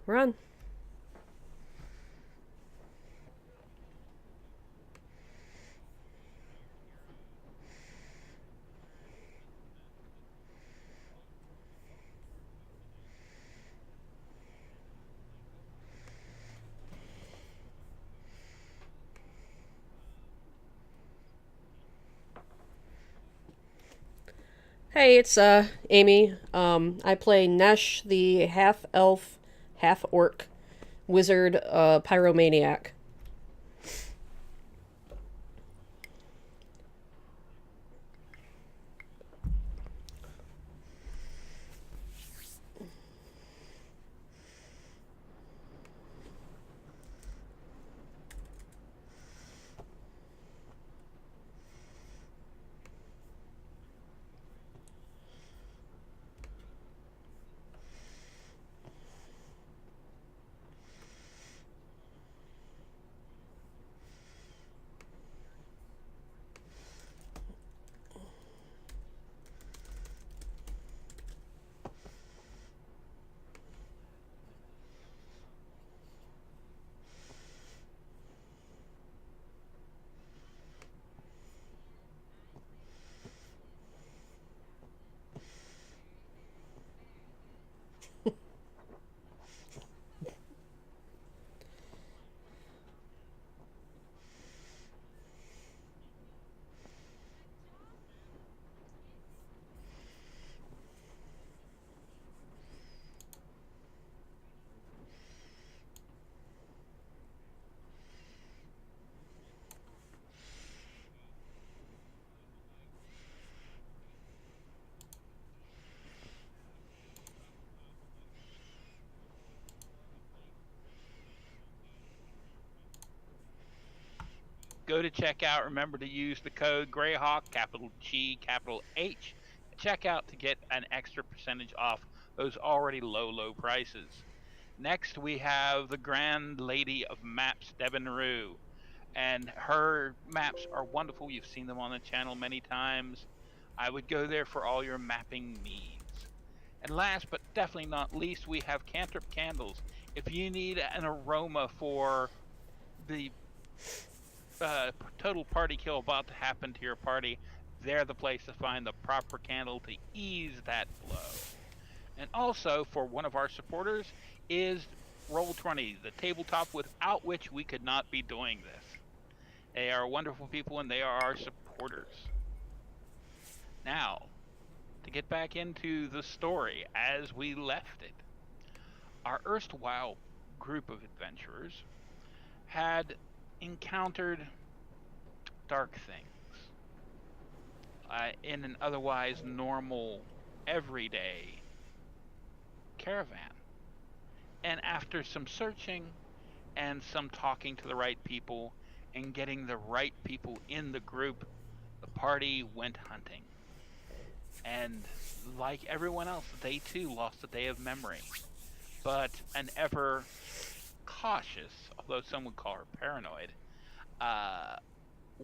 Run. Hey, it's Amy. I play Nesh, the half elf, half orc wizard pyromaniac. Go to checkout. Remember to use the code Greyhawk, capital G, capital H, at checkout to get an extra percentage off those already low prices. Next, we have the Grand Lady of Maps, Devin Rue, and her maps are wonderful. You've seen them on the channel many times. I would go there for all your mapping needs. And last but definitely not least, we have Cantrip Candles. If you need an aroma for the total party kill about to happen to your party, they're the place to find the proper candle to ease that blow. And also, for one of our supporters, is Roll20, the tabletop without which we could not be doing this. They are wonderful people and they are our supporters. Now, to get back into the story as we left it, our erstwhile group of adventurers had encountered dark things in an otherwise normal, everyday caravan. And after some searching and some talking to the right people and getting the right people in the group, the party went hunting. And like everyone else, they too lost a day of memory. But an ever cautious, although some would call her paranoid, uh,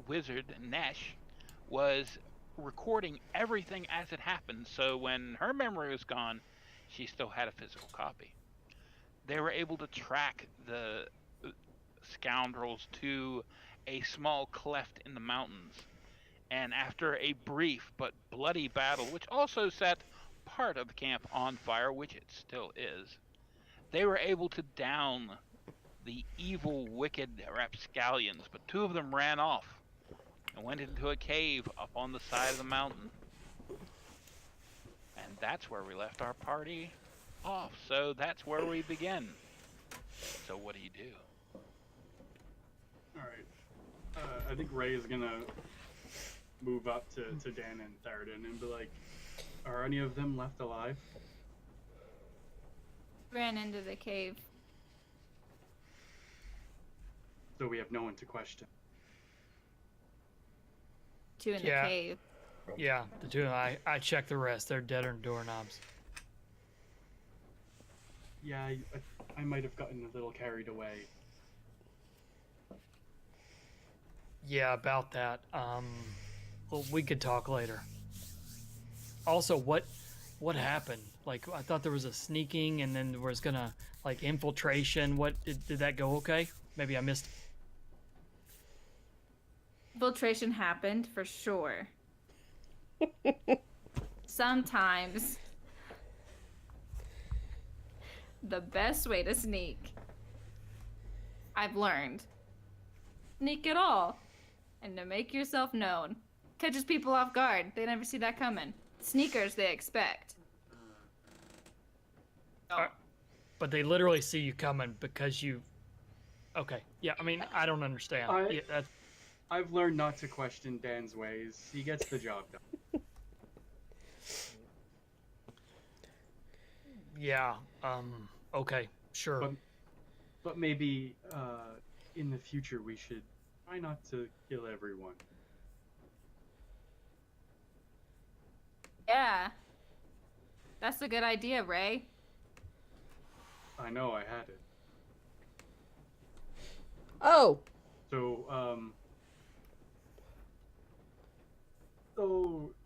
wizard, Nesh, was recording everything as it happened. So when her memory was gone, she still had a physical copy. They were able to track the scoundrels to a small cleft in the mountains. And after a brief but bloody battle, which also set part of the camp on fire, which it still is, they were able to down the evil, wicked rapscallions. But two of them ran off and went into a cave up on the side of the mountain. And that's where we left our party off. So that's where we begin. So what do you do? All right. I think Ray is gonna move up to Dan and Theroden and be like, "Are any of them left alive?" Ran into the cave. So we have no one to question. Two in Yeah. the cave. Yeah, the two. I checked the rest. They're dead on doorknobs. Yeah, I might have gotten a little carried away. Yeah, about that. Well, we could talk later. Also, what happened? Like I thought there was a sneaking, and then there was gonna like infiltration. What did that go okay? Maybe I missed. Infiltration happened for sure. Sometimes the best way to sneak, I've learned, sneak it all and to make yourself known. Catches people off guard. They never see that coming. Sneakers they expect. But they literally see you coming because you. Okay. Yeah. I mean, I don't understand. Yeah, that's. I've learned not to question Dan's ways. He gets the job done. Yeah. Okay. Sure. But maybe in the future we should try not to kill everyone. Yeah. That's a good idea, Ray. I know I had it. Oh, So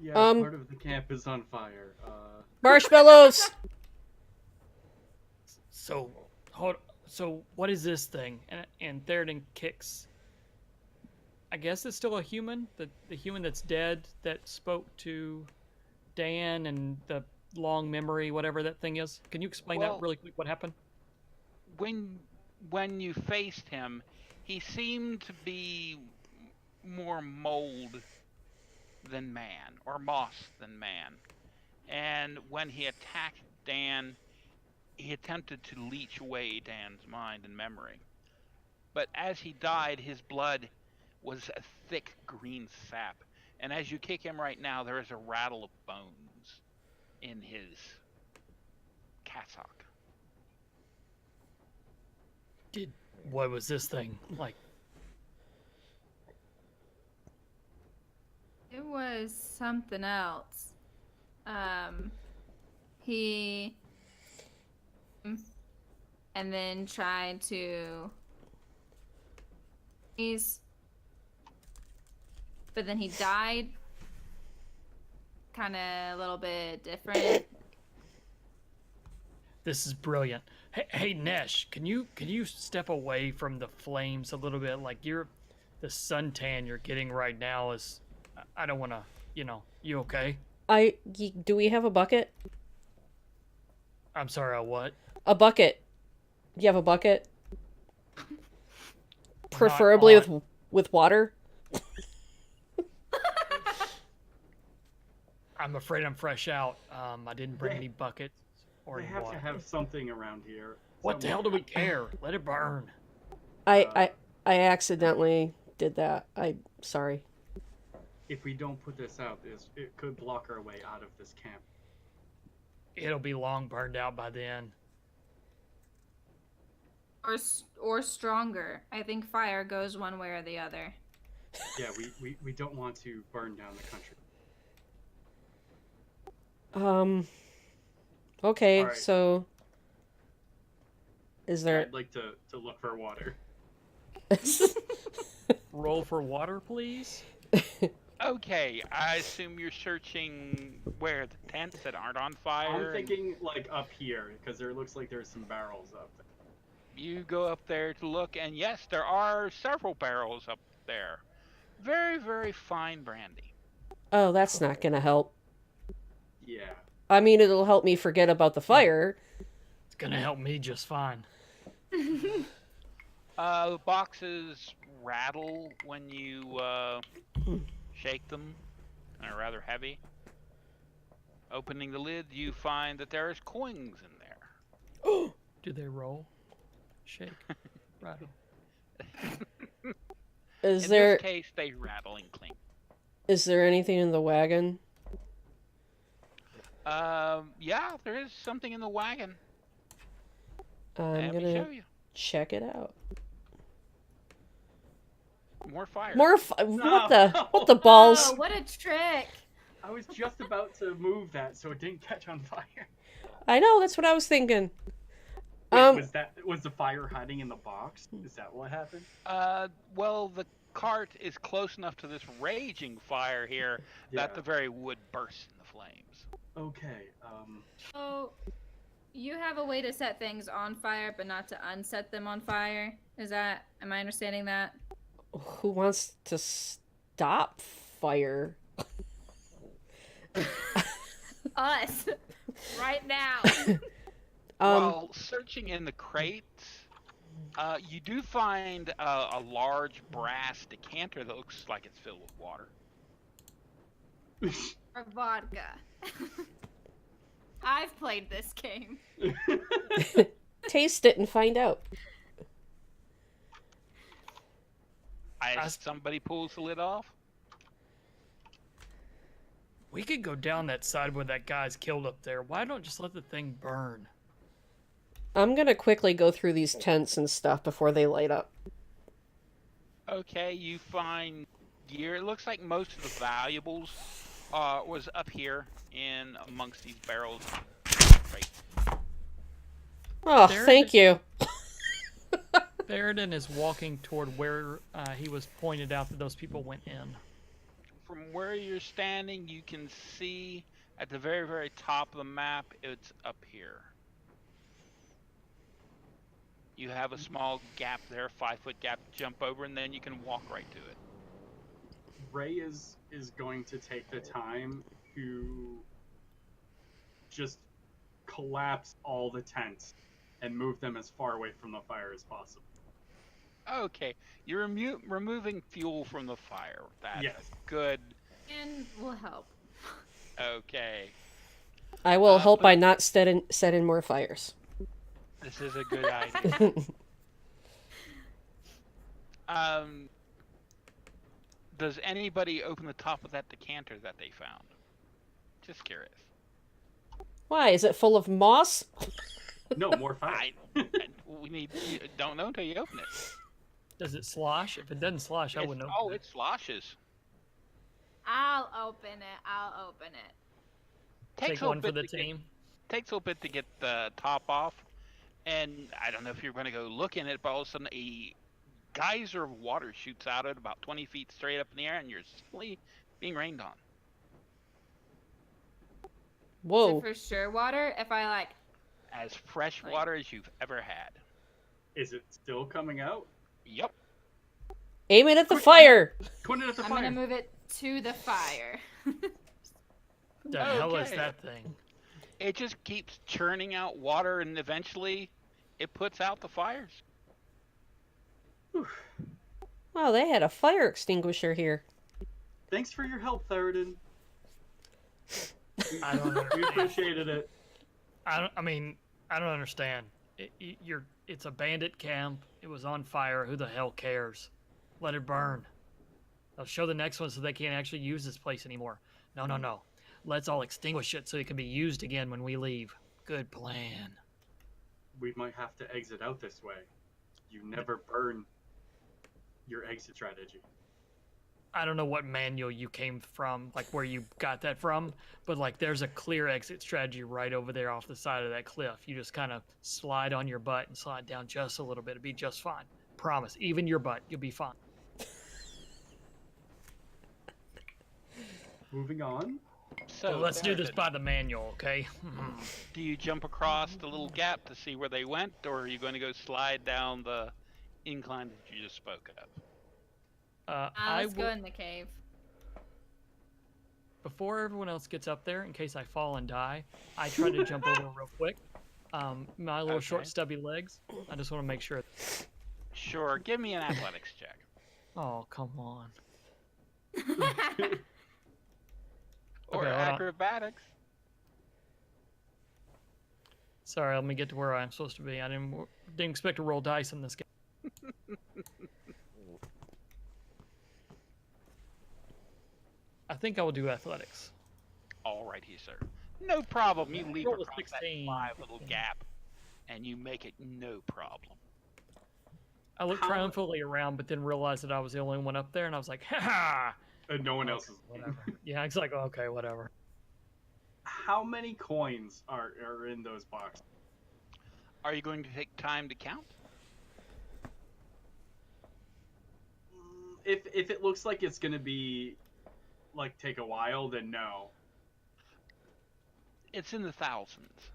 yeah, part of the camp is on fire. marshmallows. So, so what is this thing? And Theoden kicks. I guess it's still a human. The human that's dead that spoke to Dan and the long memory, whatever that thing is. Can you explain Well, that really quick? What happened? When you faced him, he seemed to be more mold than man, or moss than man. And when he attacked Dan, he attempted to leech away Dan's mind and memory. But as he died, his blood was a thick green sap. And as you kick him right now, there is a rattle of bones in his cassock. What was this thing like? It was something else. He and then tried to but then he died kind of a little bit different. This is brilliant. Hey, Nesh, can you step away from the flames a little bit? Like the suntan you're getting right now is, I don't want to, you okay? Do we have a bucket? I'm sorry, a what? A bucket. Do you have a bucket? Preferably with water. I'm afraid I'm fresh out. I didn't bring any buckets or They any have water. to have something around here. What the hell do we care? Let it burn. I accidentally did that. I'm sorry. If we don't put this out, it could block our way out of this camp. It'll be long burned out by then. Or stronger. I think fire goes one way or the other. Yeah, we don't want to burn down the country. Okay, Alright. so is there I'd like to look for water. Roll for water, please. Okay, I assume you're searching where the tents that aren't on fire. I'm thinking like up here because there looks like there's some barrels up there. You go up there to look, and yes, there are several barrels up there. Very, very fine brandy. Oh, that's not gonna help. Yeah. I mean, it'll help me forget about the fire. It's gonna help me just fine. The boxes rattle when you shake them, and are rather heavy. Opening the lid, you find that there is coins in there. Do they roll? Shake. Rattle. In this case, they rattle and clink. Is there anything in the wagon? Yeah, there is something in the wagon. I'm Let me gonna show you. check it out. More fire. What the balls? Oh, what a trick! I was just about to move that so it didn't catch on fire. I know, that's what I was thinking. Wait, was the fire hiding in the box? Is that what happened? Well, the cart is close enough to this raging fire here that the very wood bursts in the flames. Okay. So, you have a way to set things on fire, but not to unset them on fire. Am I understanding that? Who wants to stop fire? Us! Right now! While searching in the crates, you do find a large brass decanter that looks like it's filled with water. Or vodka. I've played this game. Taste it and find out. As somebody pulls the lid off. We could go down that side where that guy's killed up there. Why don't just let the thing burn? I'm gonna quickly go through these tents and stuff before they light up. Okay, you find gear. It looks like most of the valuables was up here in amongst these barrels. Right. Oh, thank you. Theoden is walking toward where he was pointed out that those people went in. From where you're standing, you can see at the very, very top of the map, it's up here. You have a small gap there, 5-foot gap to jump over, and then you can walk right to it. Ray is going to take the time to just collapse all the tents and move them as far away from the fire as possible. Okay, you're removing fuel from the fire. That's Yes. good. And will help. Okay, I will help but- by not setting more fires. this is a good idea. Does anybody open the top of that decanter that they found? Just curious. Why? Is it full of moss? No, more fire. We need. You don't know until you open it. Does it slosh? If it doesn't slosh, I wouldn't open it. It sloshes. I'll open it. Take one for the team. Takes a little bit to get the top off, and I don't know if you're going to go look in it, but all of a sudden a geyser of water shoots out at about 20 feet straight up in the air, and you're simply being rained on. Whoa. Is it for sure water? If I like... As fresh water as you've ever had. Is it still coming out? Yep. Aim it at the fire! Point it at the I'm fire. gonna move it to the fire. The hell is Okay. that thing? It just keeps churning out water, and eventually it puts out the fires. Wow, they had a fire extinguisher here. Thanks for your help, Theoden. I don't We understand. appreciated it. I don't understand. It's a bandit camp. It was on fire. Who the hell cares? Let it burn. They'll show the next one so they can't actually use this place anymore. No. Let's all extinguish it so it can be used again when we leave. Good plan. We might have to exit out this way. You never burn your exit strategy. I don't know what manual you came from, like where you got that from, but like there's a clear exit strategy right over there off the side of that cliff. You just kind of slide on your butt and slide down just a little bit. It'll be just fine. Promise. Even your butt, you'll be fine. Moving on. So Let's do this Theoden, by the manual, okay? Do you jump across the little gap to see where they went, or are you going to go slide down the incline that you just spoke of? Let's go in the cave. Before everyone else gets up there, in case I fall and die, I try to jump over real quick. My little short, Okay. stubby legs. I just want to make sure. Sure, give me an athletics check. Oh, come on. Or Okay, hold on. acrobatics. Sorry, let me get to where I'm supposed to be. I didn't expect to roll dice in this game. I think I will do athletics. Alrighty, sir. No problem. You leap Roll a across that 16. 5 little gap, and you make it no problem. I looked How- triumphantly around, but then realized that I was the only one up there, and I was like, ha ha! And no one else is. Whatever. Yeah, it's like, okay, whatever. How many coins are in those boxes? Are you going to take time to count? If it looks like it's gonna be like take a while, then no. It's in the thousands.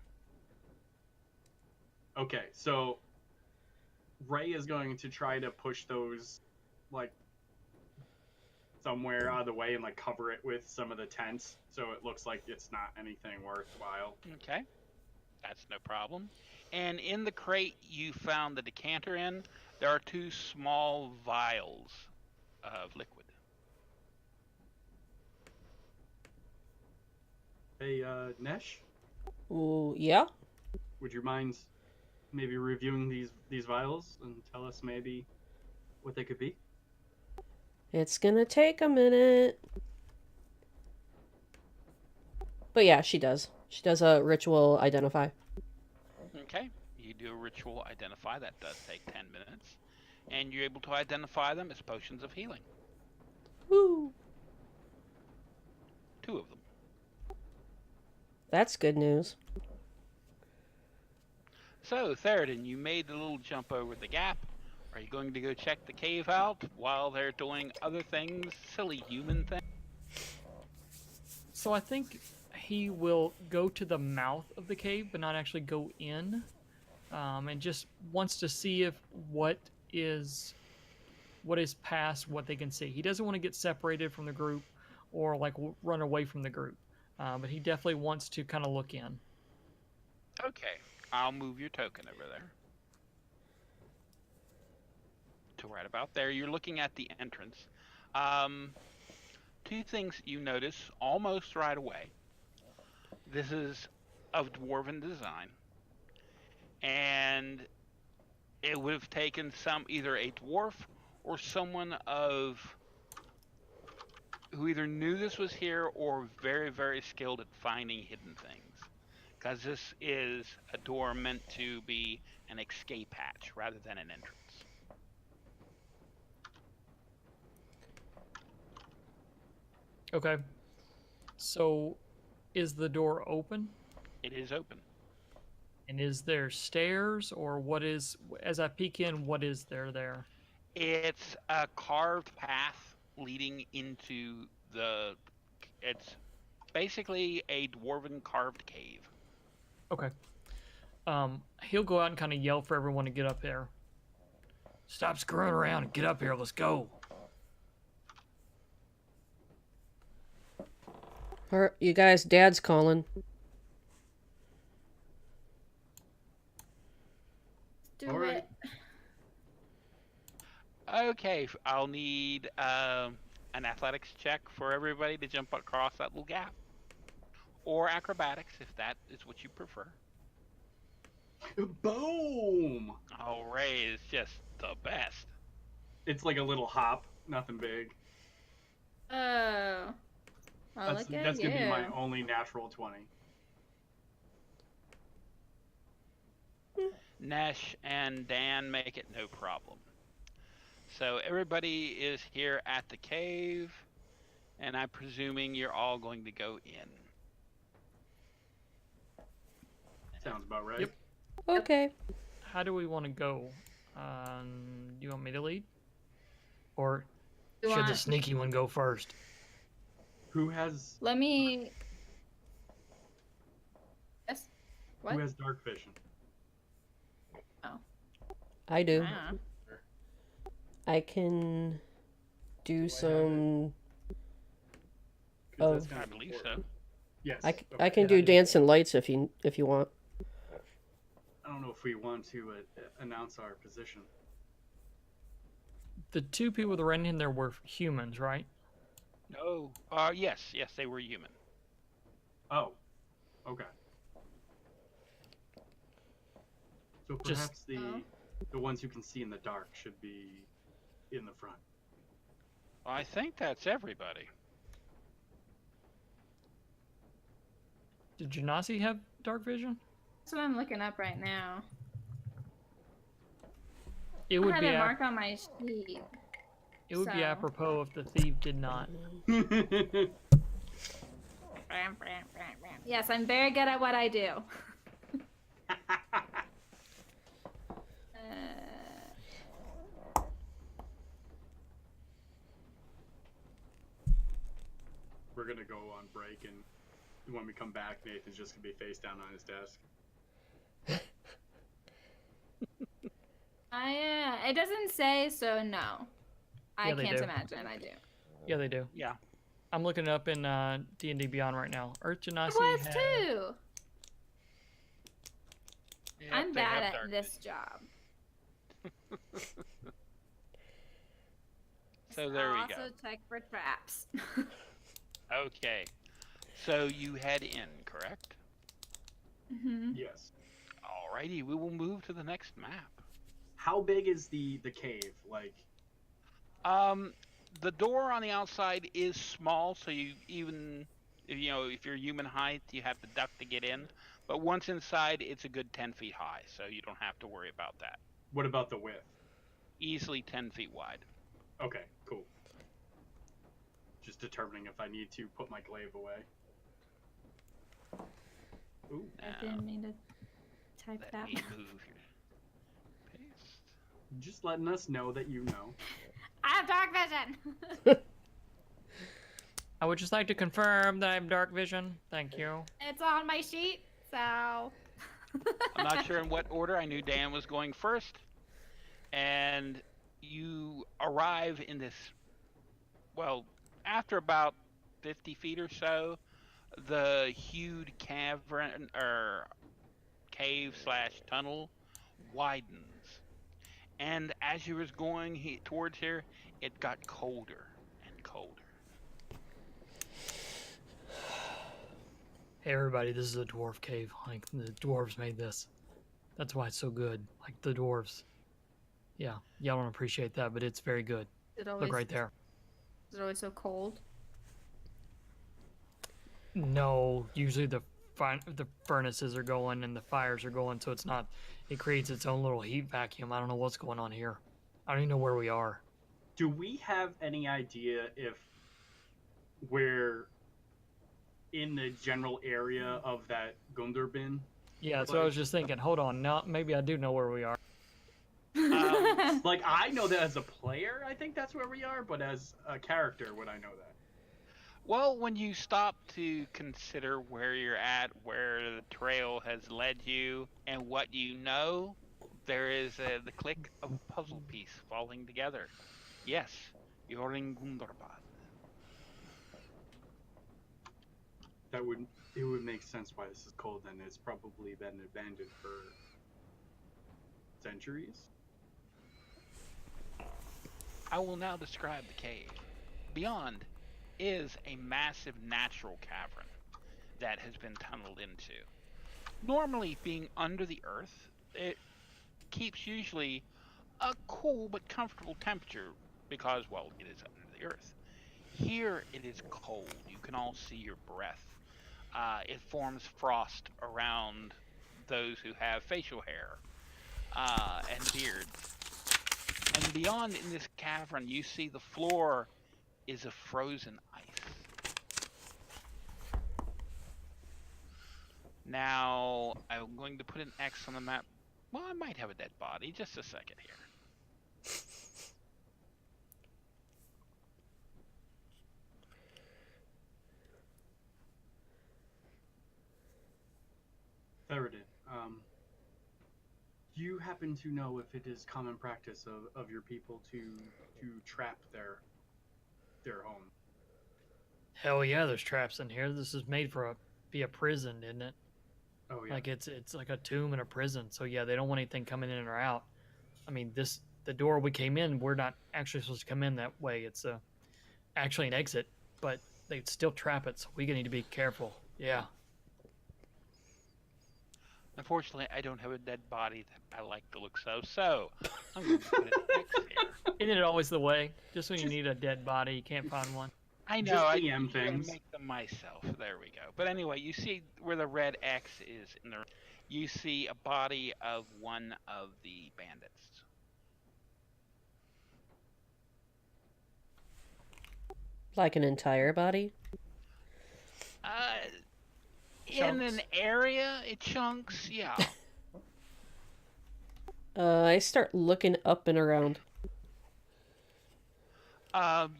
Okay, so Ray is going to try to push those, like, somewhere out of the way and, like, cover it with some of the tents so it looks like it's not anything worthwhile. Okay, that's no problem. And in the crate you found the decanter in, there are 2 small vials of liquid. Hey, Nesh, Ooh, yeah. would you mind maybe reviewing these vials and tell us maybe what they could be? It's gonna take a minute. But yeah, she does. She does a ritual identify. Okay, you do a ritual identify. That does take 10 minutes. And you're able to identify them as potions of healing. Woo! 2 of them. That's good news. So, Theridin, you made the little jump over the gap. Are you going to go check the cave out while they're doing other things, silly human things? So I think he will go to the mouth of the cave, but not actually go in, and just wants to see if what is past what they can see. He doesn't want to get separated from the group or like run away from the group, but he definitely wants to kind of look in. Okay, I'll move your token over there. To right about there, you're looking at the entrance. 2 things you notice almost right away. This is of dwarven design, and it would have taken either a dwarf or someone who either knew this was here or very, very skilled at finding hidden things. Because this is a door meant to be an escape hatch rather than an entrance. Okay. So, is the door open? It is open. And is there stairs, or what is, as I peek in, what is there? It's a carved path leading into it's basically a dwarven carved cave. Okay. He'll go out and kind of yell for everyone to get up there. Stop screwing around and get up here. Let's go. You guys, Dad's calling. Do All right. it. Okay, I'll need an athletics check for everybody to jump across that little gap. Or acrobatics, if that is what you prefer. Boom! Oh, Ray is just the best. It's like a little hop, nothing big. Oh. Well, That's look at gonna be my you. only natural 20. Nesh and Dan make it no problem. So everybody is here at the cave, and I'm presuming you're all going to go in. Sounds about right. Yep. Okay. How do we want to go? You want me to lead? Or You should the want- sneaky one go first? Who has Let me. Yes. What? who has dark vision? I do. Ah. I can do some. 'Cause Oh. that's kind I of believe important. so. Yes. I okay. can do dancing lights if you want. I don't know if we want to announce our position. The 2 people that ran in there were humans, right? No. Yes, they were human. Oh, okay. So Just- perhaps the ones who can see in the dark should be in the front. I think that's everybody. Did Janasi have dark vision? That's what I'm looking up right now. It I would had be a mark on my sheet. it would be so- apropos if the thief did not. Yes, I'm very good at what I do. We're gonna go on break and when we come back, Nathan's just gonna be face down on his desk. It doesn't say, so no. I Yeah, they can't do. imagine. I do. Yeah, they do. Yeah. I'm looking it up in D&D Beyond right now. Earth It Genasi was has... too. Yep, I'm they bad have at dark this job. So there we I'll go. also check for traps. Okay. So you head in, correct? Hmm. Yes. Alrighty, we will move to the next map. How big is the cave? Like, The door on the outside is small, so you even if you're human height, you have to duck to get in. But once inside, it's a good 10 feet high, so you don't have to worry about that. what about the width? Easily 10 feet wide. Okay, cool. Just determining if I need to put my glaive away. Ooh. I Now, didn't mean to type let that. me move here. Paste. Just letting us know that you know. I have dark vision. I would just like to confirm that I have dark vision. Thank you. It's on my sheet, so. I'm not sure in what order. I knew Dan was going first. And you arrive in this, well, after about 50 feet or so, the huge cavern or cave/tunnel widens. And as you was going towards here, it got colder and colder. Hey everybody, this is a dwarf cave. Like, the dwarves made this. That's why it's so good. Like, the dwarves. Yeah, y'all don't appreciate that, but it's very good. Look right there. Is it always so cold? No, usually the furnaces are going and the fires are going, so it's not... It creates its own little heat vacuum. I don't know what's going on here. I don't even know where we are. Do we have any idea if we're in the general area of that Gunderbin? Yeah, that's what I was just thinking. Hold on, now maybe I do know where we are. Like, I know that as a player, I think that's where we are, but as a character, would I know that? Well, when you stop to consider where you're at, where the trail has led you, and what you know, there is the click of a puzzle piece falling together. Yes, you're in Gundarbad. It would make sense why this is cold, and it's probably been abandoned for centuries. I will now describe the cave. Beyond is a massive natural cavern that has been tunneled into. Normally, being under the earth, it keeps usually a cool but comfortable temperature because, well, it is under the earth. Here it is cold. You can all see your breath. It forms frost around those who have facial hair and beards. And beyond in this cavern, you see the floor is of frozen ice. Now, I'm going to put an X on the map. Well, I might have a dead body. Just a second here. Theridin, do you happen to know if it is common practice of your people to trap their home? Hell yeah, there's traps in here. This is made for be a prison, isn't it? Oh yeah. Like it's like a tomb and a prison. So yeah, they don't want anything coming in or out. I mean, the door we came in, we're not actually supposed to come in that way. It's actually an exit, but they'd still trap it, so we need to be careful. Yeah. Unfortunately, I don't have a dead body that I like the looks of, so I'm going to put an X here. Isn't it always the way? Just when you need a dead body, you can't find one. I know, Just I DM gotta things. make them myself. There we go. But anyway, you see where the red X is in the. You see a body of one of the bandits. Like an entire body? In an area, it chunks, yeah. I start looking up and around.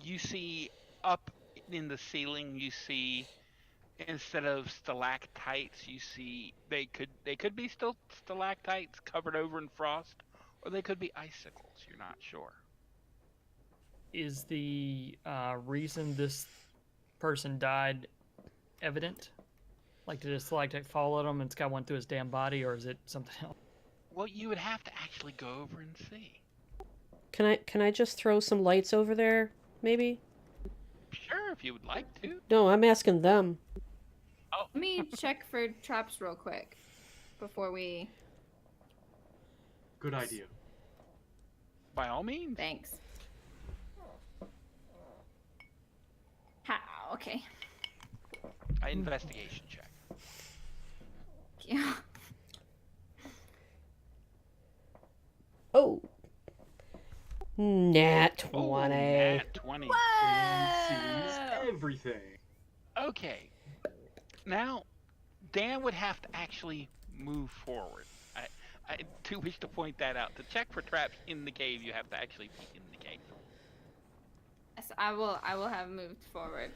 You see up in the ceiling, you see instead of stalactites, you see they could be still stalactites covered over in frost, or they could be icicles. You're not sure. Is the reason this person died evident? Like, did a stalactite fall at him and Scott went through his damn body, or is it something else? Well, you would have to actually go over and see. Can I just throw some lights over there, maybe? Sure, if you would like to. No, I'm asking them. Oh, Let me check for traps real quick before we. Good idea. by all means. Thanks. How? Okay. Investigation check. Yeah. Oh. Nat 20. Oh, nat 20. Dan sees everything. Okay. Now, Dan would have to actually move forward. I do wish to point that out. To check for traps in the cave, you have to actually be in the cave. Yes, I will. I will have moved forward.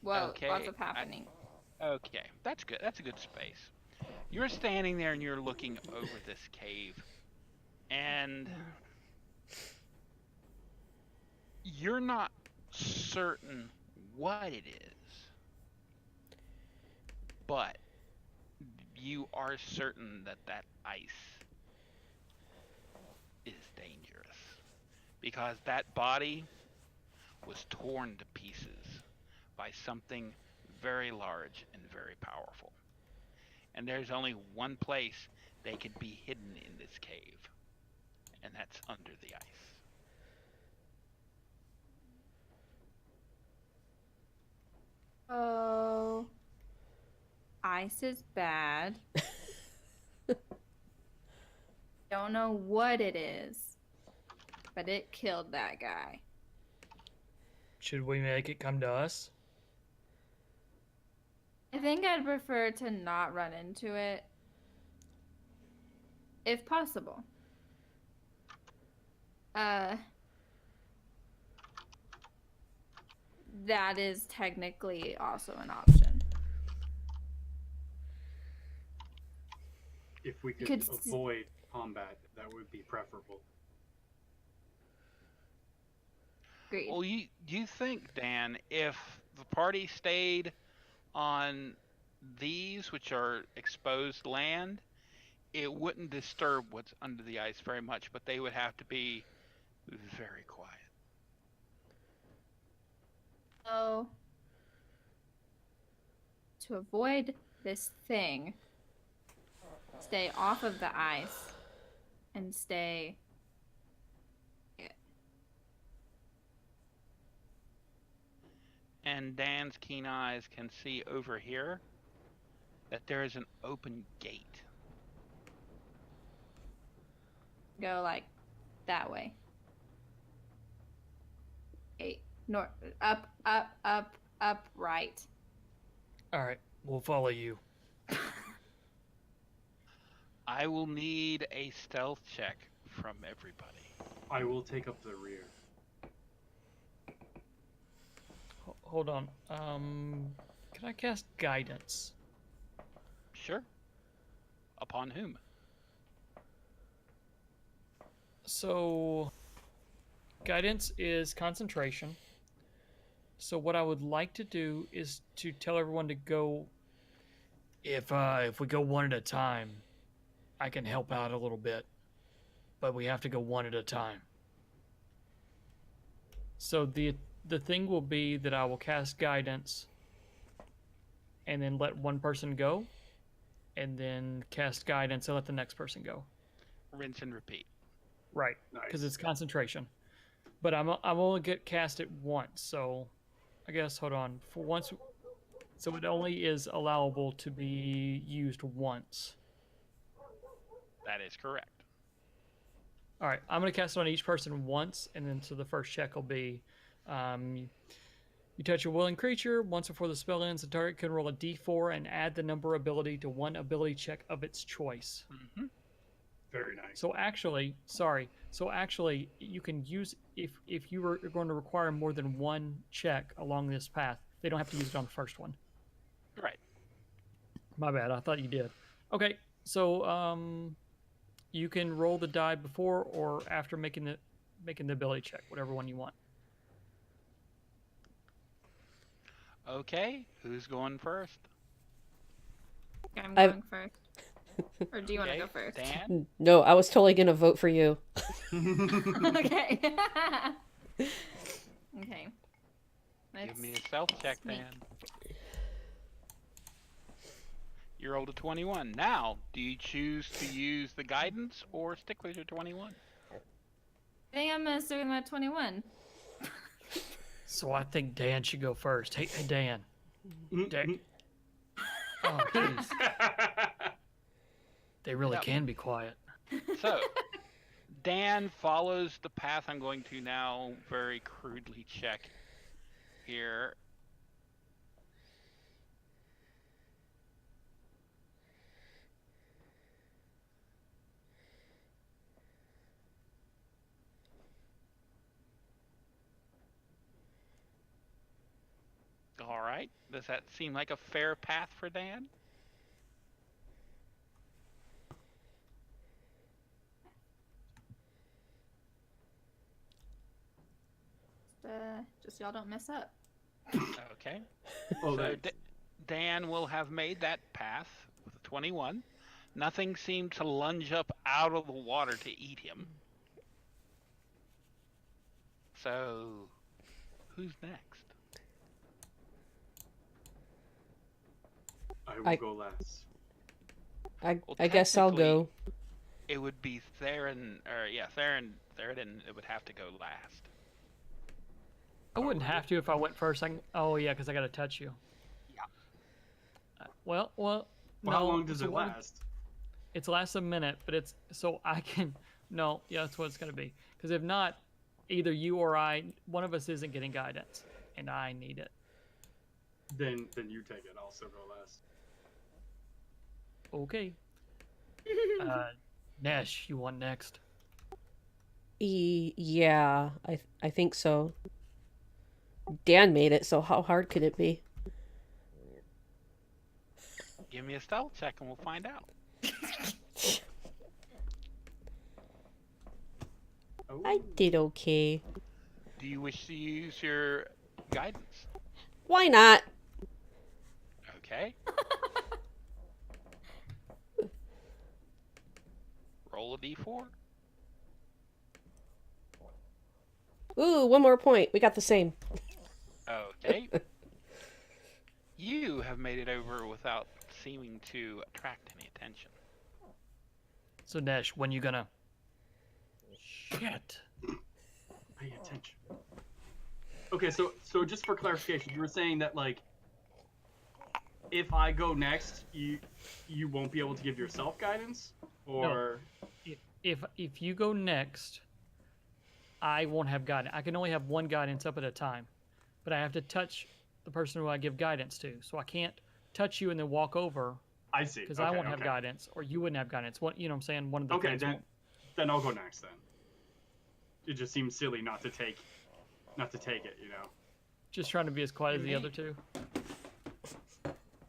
Whoa! Okay, Lots of happening. Okay, that's good. That's a good space. You're standing there and you're looking over this cave, and you're not certain what it is, but you are certain that that ice is dangerous because that body was torn to pieces by something very large and very powerful. And there's only one place they could be hidden in this cave, and that's under the ice. Oh. Ice is bad. Don't know what it is, but it killed that guy. Should we make it come to us? I think I'd prefer to not run into it, if possible. That is technically also an option. If we could Could- avoid combat, that would be preferable. Agreed. Well, you think, Dan, if the party stayed on these, which are exposed land, it wouldn't disturb what's under the ice very much, but they would have to be very quiet. So, to avoid this thing, stay off of the ice and stay. And Dan's keen eyes can see over here that there is an open gate. Go like that way. Eight. North. Up, right. All right, we'll follow you. I will need a stealth check from everybody. I will take up the rear. Hold on. Can I cast guidance? Sure. Upon whom? So, guidance is concentration. So what I would like to do is to tell everyone to go. If we go one at a time, I can help out a little bit, but we have to go one at a time. So the thing will be that I will cast guidance, and then let one person go, and then cast guidance and let the next person go. Rinse and repeat. Right, Nice. because it's concentration. But I'm only get cast it once, so I guess hold on for once. So it only is allowable to be used once. That is correct. All right, I'm gonna cast it on each person once, and then so the first check will be, you touch a willing creature once before the spell ends. The target can roll a d4 and add the number ability to one ability check of its choice. Mm-hmm. Very nice. So actually, you can use if you were going to require more than one check along this path, They don't have to use it on the first one. Right. My bad. I thought you did. Okay, so you can roll the die before or after making the ability check, whatever one you want. Okay, who's going first? I'm I've- going first. Or do you want to go first? Dan? No, I was totally gonna vote for you. Okay. Okay. Give me Let's a stealth check, sneak. Dan. You rolled a 21. Now, do you choose to use the guidance or stick with your 21? I think I'm gonna stick with my 21. So I think Dan should go first. Hey Dan. Dan. Oh, jeez. They really Yep. can be quiet. So, Dan follows the path I'm going to now very crudely check here. All right. Does that seem like a fair path for Dan? Just y'all don't mess up. Okay. Oh, So thanks. Dan will have made that path with a 21. Nothing seemed to lunge up out of the water to eat him. So, who's next? I will I- go last. Well, I guess I'll go. It would be Theron, or yeah, Theron, it would have to go last. I wouldn't have to if I went first. Oh yeah, because I got to touch you. Yeah. Well, Well, no. how long does so it what- last? It's lasts a minute, but it's so I can. No, yeah, that's what it's gonna be. Because if not, either you or I, one of us isn't getting guidance, and I need it. Then you take it. I'll still go last. Okay. Nesh, you want next? Yeah, I think so. Dan made it, so how hard could it be? Give me a stealth check and we'll find out. Oh, I did okay. Do you wish to use your guidance? Why not? Okay. Roll a d4. Ooh, one more point. We got the same. Okay. You have made it over without seeming to attract any attention. So Nesh, when you gonna? Shit. pay attention. Okay, so just for clarification, you were saying that like if I go next, you won't be able to give yourself guidance, or If you go next, I won't have guidance. I can only have one guidance up at a time, but I have to touch the person who I give guidance to. So I can't touch you and then walk over I see. because I won't have guidance, or you wouldn't have guidance. What you know? What I'm saying one of the Okay, things. then I'll go next then. It just seems silly not to take it, you know. Just trying to be as quiet as the other two.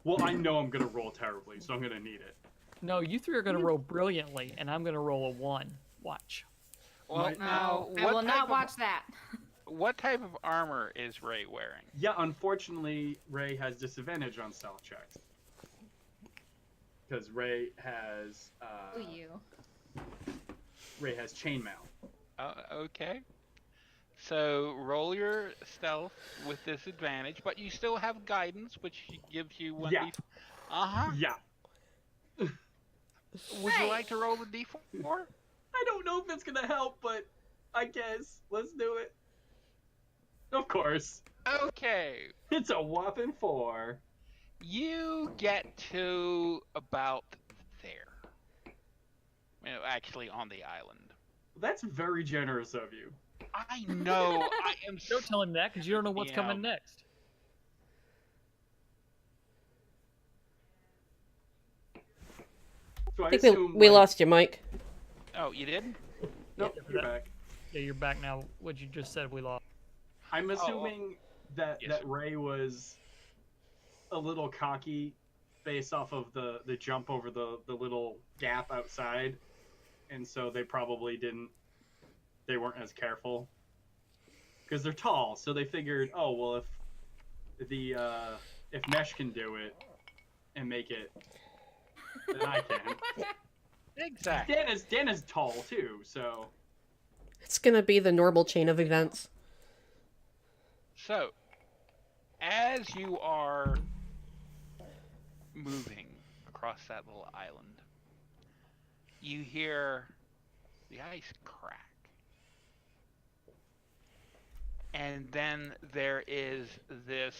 Well, I know I'm gonna roll terribly, so I'm gonna need it. No, you three are going to roll brilliantly, and I'm going to roll a 1. Watch. Well, Right. now, I will not watch that. What type of armor is Ray wearing? Yeah, unfortunately, Ray has disadvantage on stealth checks because Ray has Oh, you. chainmail. Okay. So roll your stealth with disadvantage, but you still have guidance, which gives you one Yeah. d4. Uh-huh. Yeah. Would you like to roll the d4? I don't know if it's gonna help, but I guess let's do it. Of course, Okay. it's a whopping 4. You get to about there. Well, actually, on the island. That's very generous of you. I know. I am. Don't tell him that because you don't know what's Yeah. coming next. So I think we lost you, Mike. Oh, you did? Nope, Yeah, you're that- back. Yeah, you're back now. What you just said, we lost. I'm assuming that Yes. that Ray was a little cocky based off of the jump over the little gap outside, and so they probably they weren't as careful because they're tall, so they figured, oh well, if Nesh can do it and make it, then I can. Exactly. Dan is tall too, so It's gonna be the normal chain of events. So, as you are moving across that little island, you hear the ice crack. And then there is this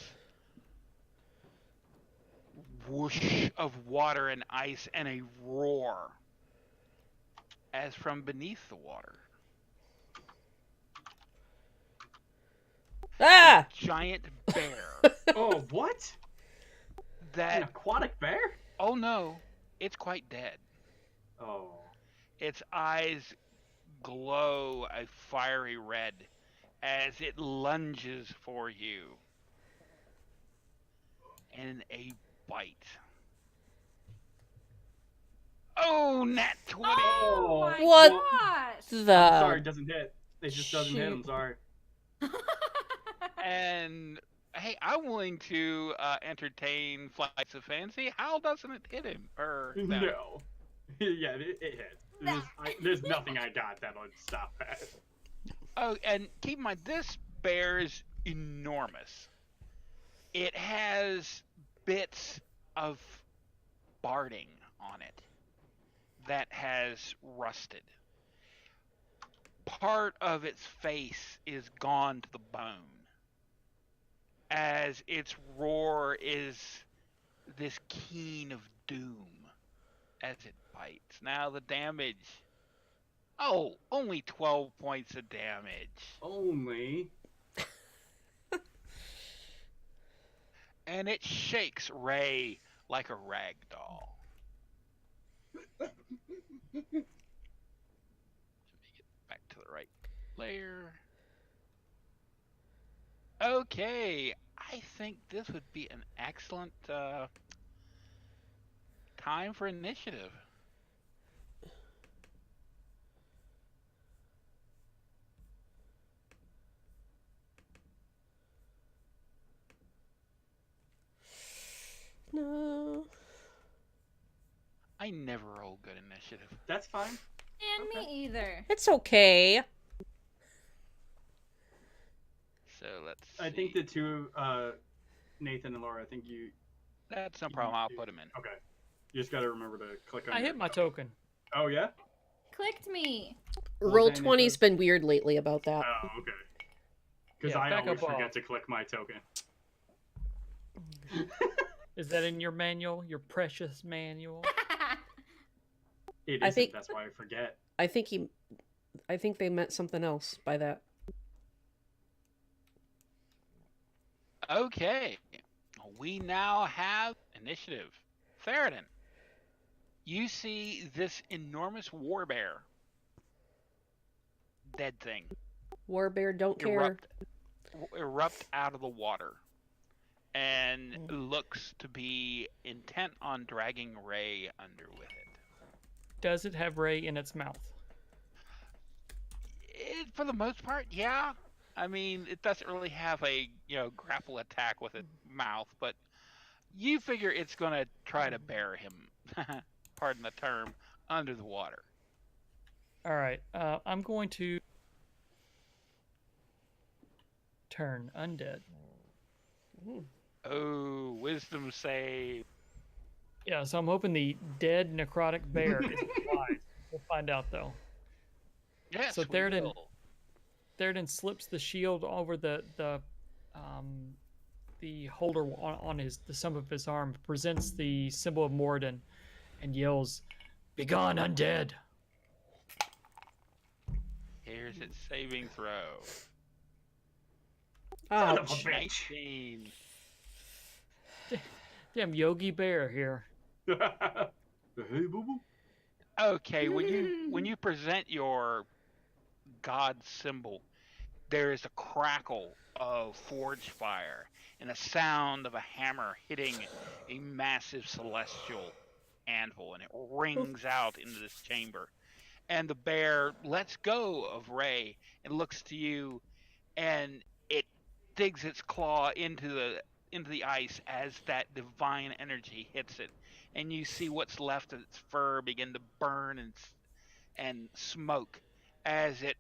whoosh of water and ice and a roar as from beneath the water. Ah! Giant bear oh what? An that, aquatic bear? oh no, it's quite dead. Oh. Its eyes glow a fiery red as it lunges for you in a bite. Oh, nat 20! Oh my What? gosh! The I'm sorry, it doesn't hit. It just doesn't hit. I'm Shoot. sorry. And hey, I'm willing to entertain flights of fancy. How doesn't it hit him? Or them? No. Yeah, it hit. There's nothing I got that'll stop that. Oh, and keep in mind, this bear is enormous. It has bits of barding on it that has rusted. Part of its face is gone to the bone, as its roar is this keen of doom as it bites. Now the damage. Oh, only 12 points of damage. Only. And it shakes Ray like a rag doll. Let me get back to the right layer. Okay, I think this would be an excellent time for initiative. No. I never roll good initiative. That's fine. And Okay. me either. It's okay. So let's see. I think the two, Nathan and Laura, I think you. That's no problem. I'll put him in. Okay. You just gotta remember to click on I your- hit my token. Oh, yeah? Clicked me. Roll Danny 20's says- been weird lately about that. Oh, okay. Because Yeah, I back always up forget off. to click my token. Is that in your manual? Your precious manual? It I isn't, think- that's why I forget. I think they meant something else by that. Okay. We now have initiative. Theroden, you see this enormous war bear. Dead thing. Warbear don't care. Erupt out of the water. And looks to be intent on dragging Ray under with it. Does it have Ray in its mouth? For the most part, yeah. I mean, it doesn't really have a grapple attack with its mouth, but you figure it's going to try to bear him, pardon the term, under the water. All right. I'm going to turn undead. Oh, wisdom save. Yeah, so I'm hoping the dead necrotic bear is alive. We'll find out though. Yes, So we Theroden- will. Theroden slips the shield over the holder on the sum of his arm, presents the symbol of Moradin, and yells, "Begone, undead!" Here's its saving throw. Son of a Ouch. bitch. 19. Damn Yogi Bear here. Hey, boo boo. Okay, when you present your god symbol, there is a crackle of forge fire and a sound of a hammer hitting a massive celestial anvil, and it rings out into this chamber. And the bear lets go of Ray and looks to you, and it digs its claw into the ice as that divine energy hits it, and you see what's left of its fur begin to burn and smoke as it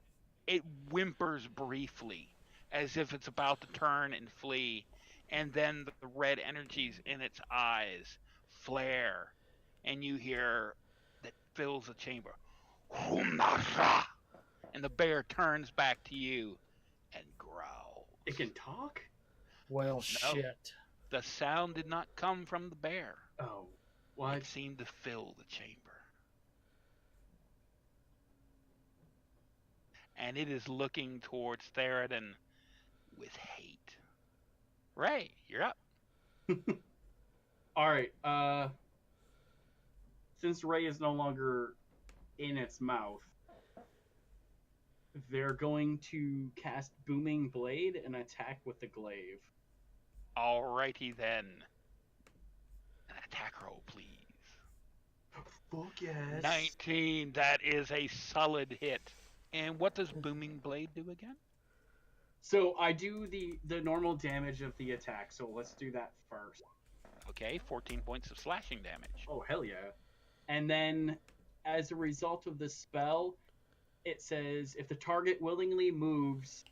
whimpers briefly as if it's about to turn and flee, and then the red energies in its eyes flare, and you hear that fills the chamber, and the bear turns back to you and growls. It can talk? Well, No, shit. the sound did not come from the bear. Oh, what? It seemed to fill the chamber. And it is looking towards Theroden with hate. Ray, you're up. All right. Since Ray is no longer in its mouth, they're going to cast Booming Blade and attack with the glaive. Alrighty then. An attack roll, please. Fuck yes. 19. That is a solid hit. And what does Booming Blade do again? So I do the normal damage of the attack. So let's do that first. Okay, 14 points of slashing damage. Oh hell yeah! And then, as a result of the spell, it says if the target willingly moves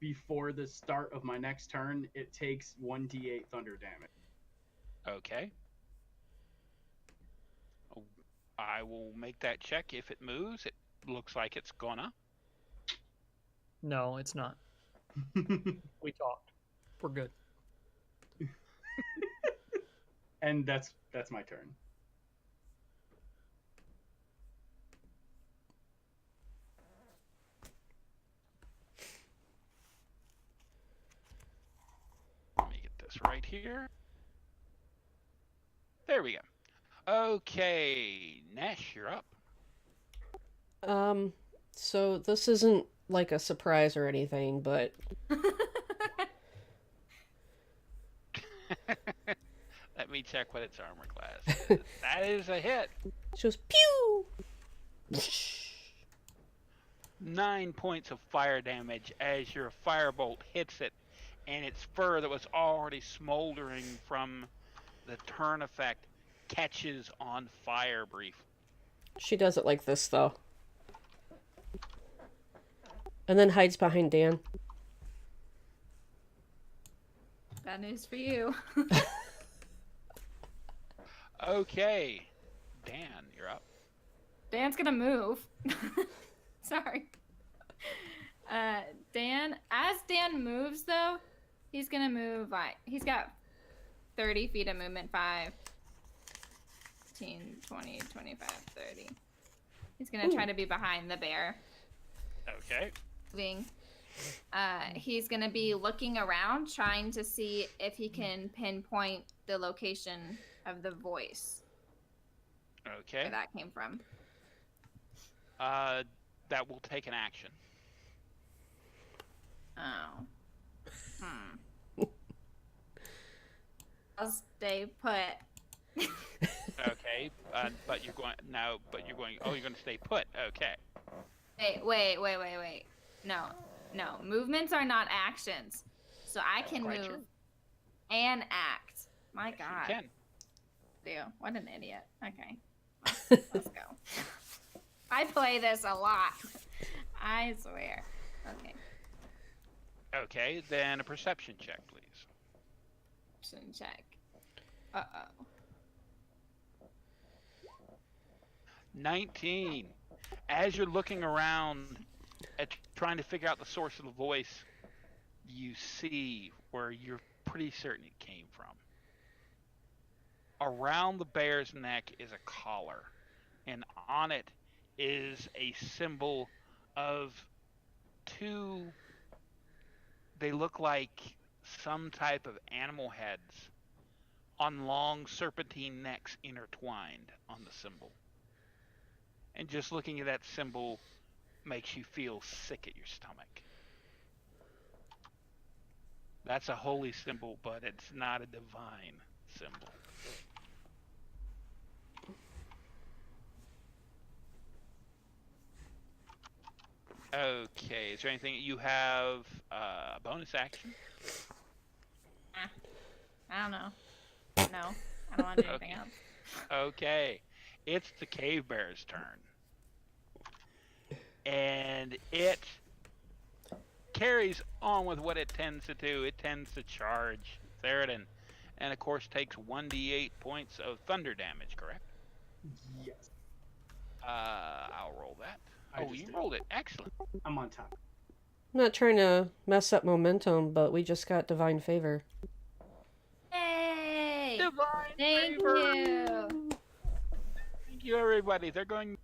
before the start of my next turn, it takes 1d8 thunder damage. Okay. I will make that check. If it moves, it looks like it's gonna. No, it's not. We talked. We're good. And that's my turn. Let me get this right here. There we go. Okay, Nash, you're up. So this isn't like a surprise or anything, but Let me check what its armor class is. That is a hit. it goes pew. 9 points of fire damage as your firebolt hits it, and its fur that was already smoldering from the turn effect catches on fire briefly. She does it like this though, and then hides behind Dan. Bad news for you. Okay, Dan, you're up. Dan's gonna move. Sorry. As Dan moves though, he's gonna move like he's got 30 feet of movement, 5, 15, 20, 25, 30. He's gonna try to be behind the bear. Okay. Moving. He's gonna be looking around, trying to see if he can pinpoint the location of the voice Okay. where that came from. That will take an action. Oh. I'll stay put. Okay, but you're going now. But you're going. Oh, you're going to stay put. Okay. Wait. No. Movements are not actions. So I can Quite move sure. and act. My Yes, God. you can. Dude, what an idiot. Okay. Let's go. I play this a lot. I swear. Okay. Okay, then a perception check, please. Shouldn't check. Uh-oh. 19. As you're looking around at trying to figure out the source of the voice, you see where you're pretty certain it came from. Around the bear's neck is a collar, and on it is a symbol of two, they look like some type of animal heads on long serpentine necks intertwined on the symbol. And just looking at that symbol makes you feel sick at your stomach. That's a holy symbol, but it's not a divine symbol. Okay, is there anything you have bonus action? I don't know. No, I don't want to do anything Okay. else. Okay, it's the cave bear's turn. And it carries on with what it tends to do. It tends to charge Theroden. And of course takes 1d8 points of thunder damage, correct? Yes. I'll roll that. I Oh, just you did. rolled it. Excellent. I'm on top. I'm not trying to mess up momentum, but we just got divine favor. Yay! Divine Thank favor. you. Thank you, everybody. They're going.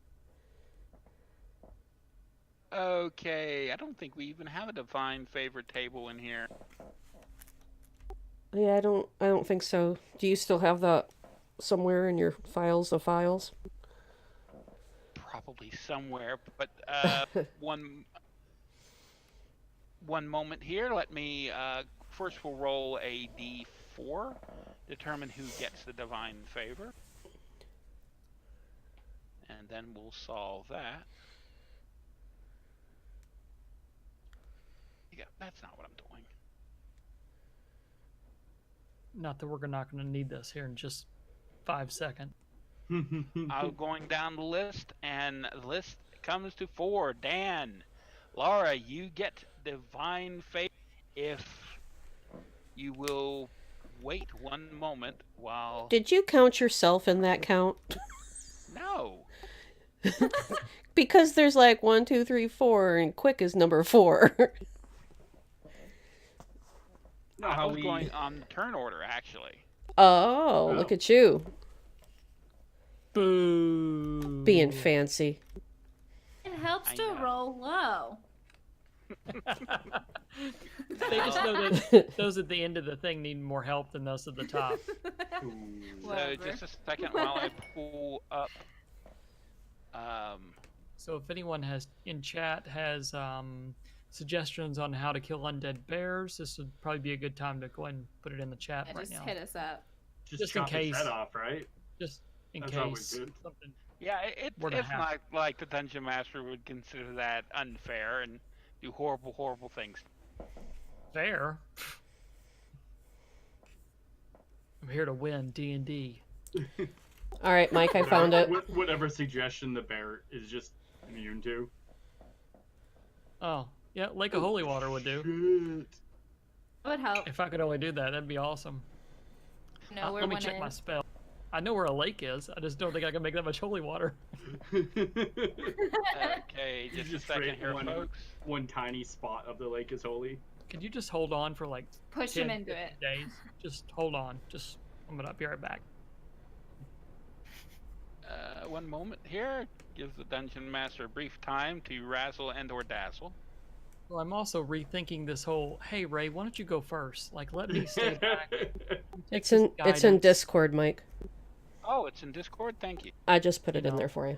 Okay, I don't think we even have a divine favor table in here. Yeah, I don't think so. Do you still have that somewhere in your files of files? Probably somewhere, but one moment here. Let me first we'll roll a d4, determine who gets the divine favor, and then we'll solve that. Yeah, that's not what I'm doing. Not that we're not going to need this here in just 5 seconds. I'm going down the list, and the list comes to 4. Dan, Laura, you get divine favor if you will wait one moment while. Did you count yourself in that count? No. Because there's like 1, 2, 3, 4, and quick is number 4. No, I how was we going on the turn order, actually. Oh, look at you. Boo! Being fancy. It helps I to know. roll low. They just know that those at the end of the thing need more help than those at the top. Ooh. So Whatever. just a second while I pull up. So if anyone has in chat has suggestions on how to kill undead bears, this would probably be a good time to go ahead and put it in the chat Yeah, right just now. hit us up. Just Just in chop his case. head off, right? Just in That's always case good. something. Yeah, Were to it's happen. not like the Dungeon Master would consider that unfair and do horrible, horrible things. Fair. I'm here to win D&D. All right, Mike, I found it. Whatever suggestion the bear is just immune to. Oh, yeah, Lake of Holy Water would do. Shit. It would help. If I could only do that, that'd be awesome. Know where Let me one check my is. spell. I know where a lake is. I just don't think I can make that much holy water. Okay, You just a just second create here, one- folks. One tiny spot of the lake is holy. Could you just hold on for like Push 10, him into 15 it. days? Just hold on. Just I'm gonna be right back. One moment here. Gives the Dungeon Master a brief time to razzle and/or dazzle. Well, I'm also rethinking this whole. Hey Ray, why don't you go first? Like, let me stay back. It's in Discord, Mike. Oh, it's in Discord. Thank you. I just put it in know. there for you.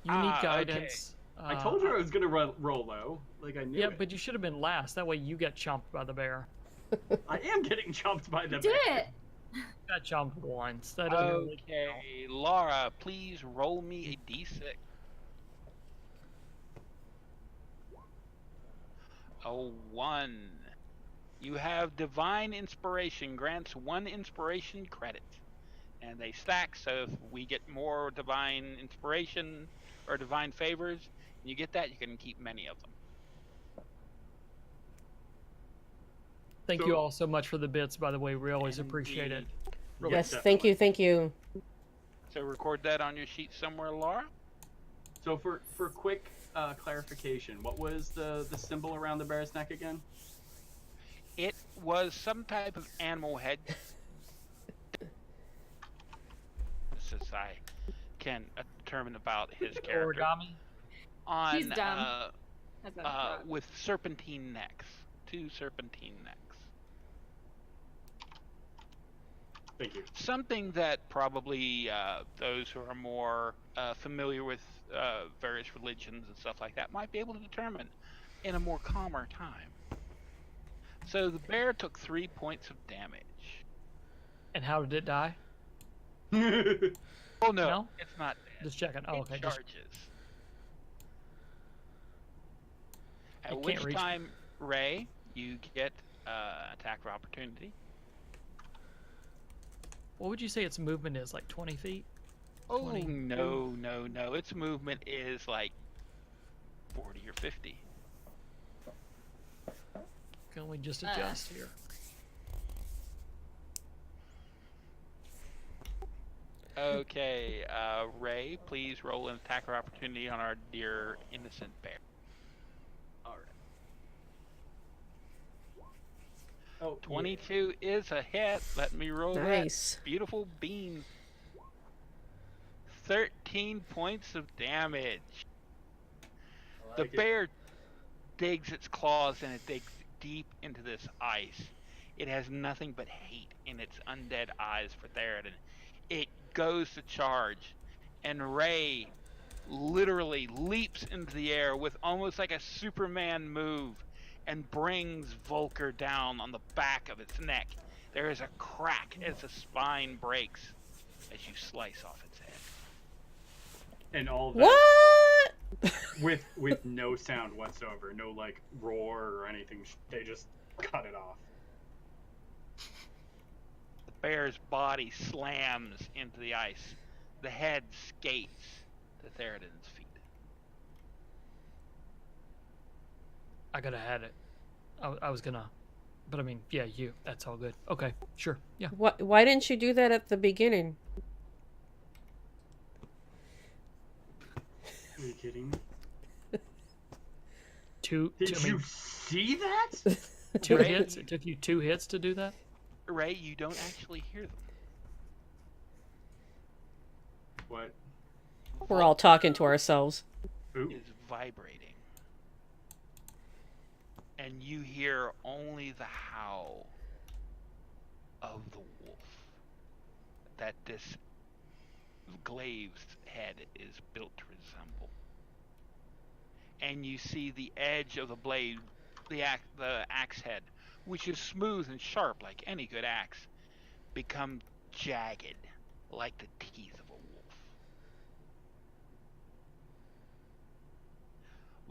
You need okay. guidance. I told you I was gonna roll low. Like I knew Yeah, it. but you should have been last. That way you get chomped by the bear. I am getting chomped by the Did bear. it! You got chomped once. That doesn't really count. Okay, Laura, please roll me a d6. A 1. You have Divine Inspiration, grants 1 inspiration credit. And they stack, so if we get more Divine Inspiration or Divine Favors, and you get that, you can keep many of them. Thank So- you all so much for the bits, by the way. We always And appreciate it. we- Yes, definitely. thank you, thank you. So record that on your sheet somewhere, Laura. So for quick clarification, what was the symbol around the bear's neck again? It was some type of animal head. Since I can determine about his character. Origami. On He's dumb. That's what I thought. with serpentine necks, 2 serpentine necks. Thank you. Something that probably those who are more familiar with various religions and stuff like that might be able to determine in a more calmer time. So the bear took 3 points of damage. And how did it die? Oh no, No? it's not dead. Just checking. Oh, It okay. charges. At It which can't reach me. time, Ray, you get attack of opportunity. What would you say its movement is? Like 20 feet? Oh 20. no! Its movement is like 40 or 50. Can we just adjust here? Okay, Ray, please roll an attack of opportunity on our dear innocent bear. All right. Oh, 22 is a hit. Let me roll Nice. that beautiful bean. 13 points of damage. Yeah, I The like it. bear digs its claws and it digs deep into this ice. It has nothing but hate in its undead eyes for Theroden. It goes to charge, and Ray literally leaps into the air with almost like a Superman move and brings Volker down on the back of its neck. There is a crack as the spine breaks as you slice off its head. And all that What? with no sound whatsoever, no like roar or anything. They just cut it off. The bear's body slams into the ice. The head skates to Theroden's feet. I could have had it. I was gonna. But I mean, yeah, you. That's all good. Okay, sure. Yeah. Why didn't you do that at the beginning? Are you kidding? Did I mean, you see that? two Ray? hits? It took you 2 hits to do that? Ray, you don't actually hear them. What? We're all talking to ourselves. Ooh. Is vibrating. And you hear only the howl of the wolf that this glaive's head is built to resemble. And you see the edge of the blade, the axe head, which is smooth and sharp like any good axe, become jagged like the teeth of a wolf.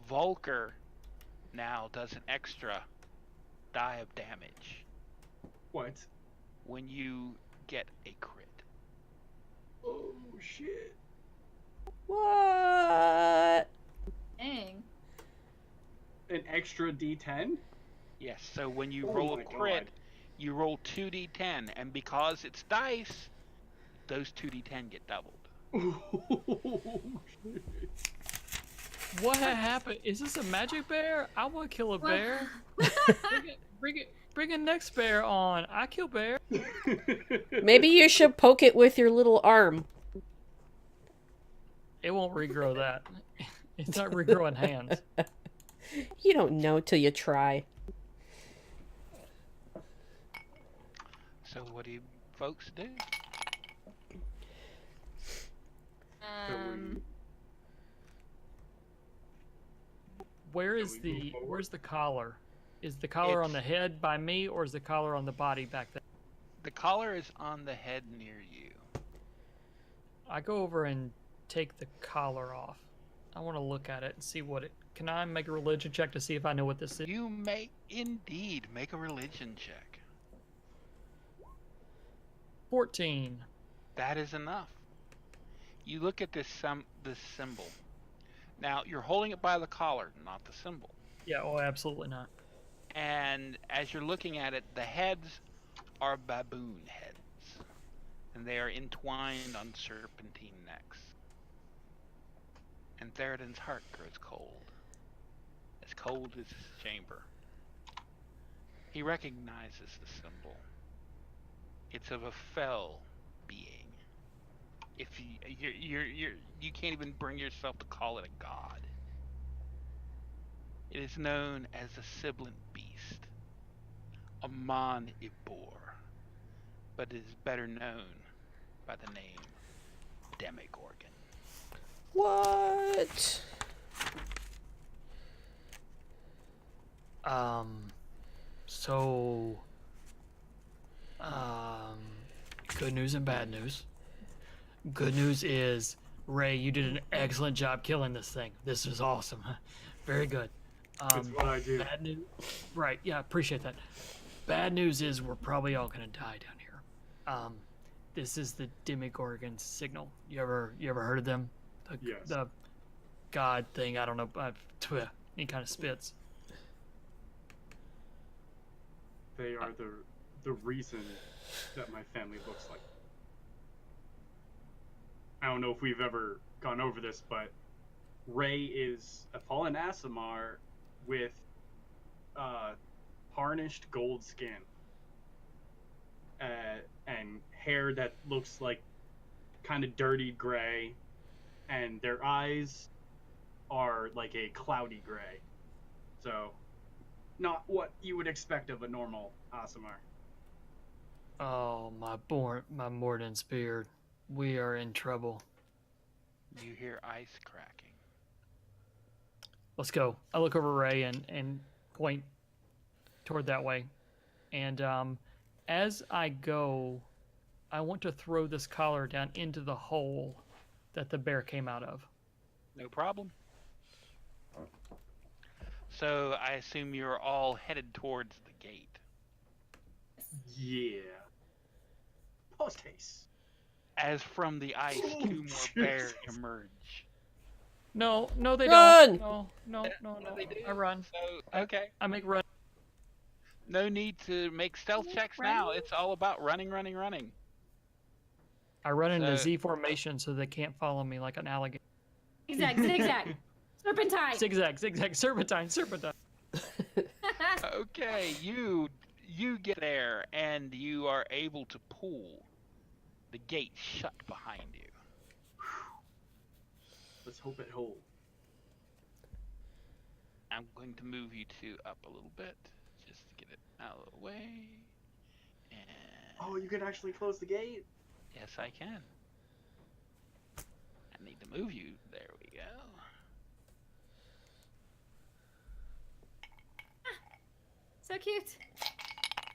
Volker now does an extra die of damage What? when you get a crit. Oh shit! What? Dang. An extra D10? Yes, so when you Oh roll my a crit, God. you roll 2d10, and because it's dice, those 2d10 get doubled. What happened? Is this a magic bear? I want to kill a bear. Bring a next bear on. I kill bear. Maybe you should poke it with your little arm. It won't regrow that. It's not regrowing hands. You don't know till you try. So what do you folks do? Where is Can we move the forward? where's the collar? Is the collar on the head by me, or is the collar on the body back there? The collar is on the head near you. I go over and take the collar off. I want to look at it and see what it. Can I make a religion check to see if I know what this is? You may indeed make a religion check. 14. That is enough. You look at this symbol. Now, you're holding it by the collar, not the symbol. Yeah. Oh, absolutely not. And as you're looking at it, the heads are baboon heads. And they are entwined on serpentine necks. And Theroden's heart grows cold. As cold as his chamber. He recognizes the symbol. It's of a fell being. If you can't even bring yourself to call it a god. It is known as the sibilant beast, Amon Ibor, but it is better known by the name Demogorgon. What? So, good news and bad news. Good news is, Ray, you did an excellent job killing this thing. This is awesome. Very good. It's what I do. Bad news. Right. Yeah, appreciate that. Bad news is we're probably all gonna die down here. This is the Demogorgon signal. You ever heard of them? Yes. The god thing. I don't know. He kind of spits. They are the reason that my family looks like. I don't know if we've ever gone over this, but Ray is a fallen Aasimar with tarnished gold skin and hair that looks like kind of dirty gray, and their eyes are like a cloudy gray. So, not what you would expect of a normal Aasimar. Oh, my Morden spear. We are in trouble. You hear ice cracking. Let's go. I look over Ray and point toward that way. And as I go, I want to throw this collar down into the hole that the bear came out of. No problem. So I assume you're all headed towards the gate. Yeah. Post haste. As from the ice, Oh, 2 more bears Jesus. emerge. No, they Run! don't. No. They do. I run. So, okay. I make run. No need to make stealth checks now. It's all about running. I run in a So- Z formation so they can't follow me like an alligator. Zigzag. Serpentine. Zigzag, serpentine. Okay, you get there and you are able to pull the gate shut behind you. Let's hope it holds. I'm going to move you two up a little bit just to get it out of the way. And Oh, you can actually close the gate? yes, I can. I need to move you. There we go. So cute.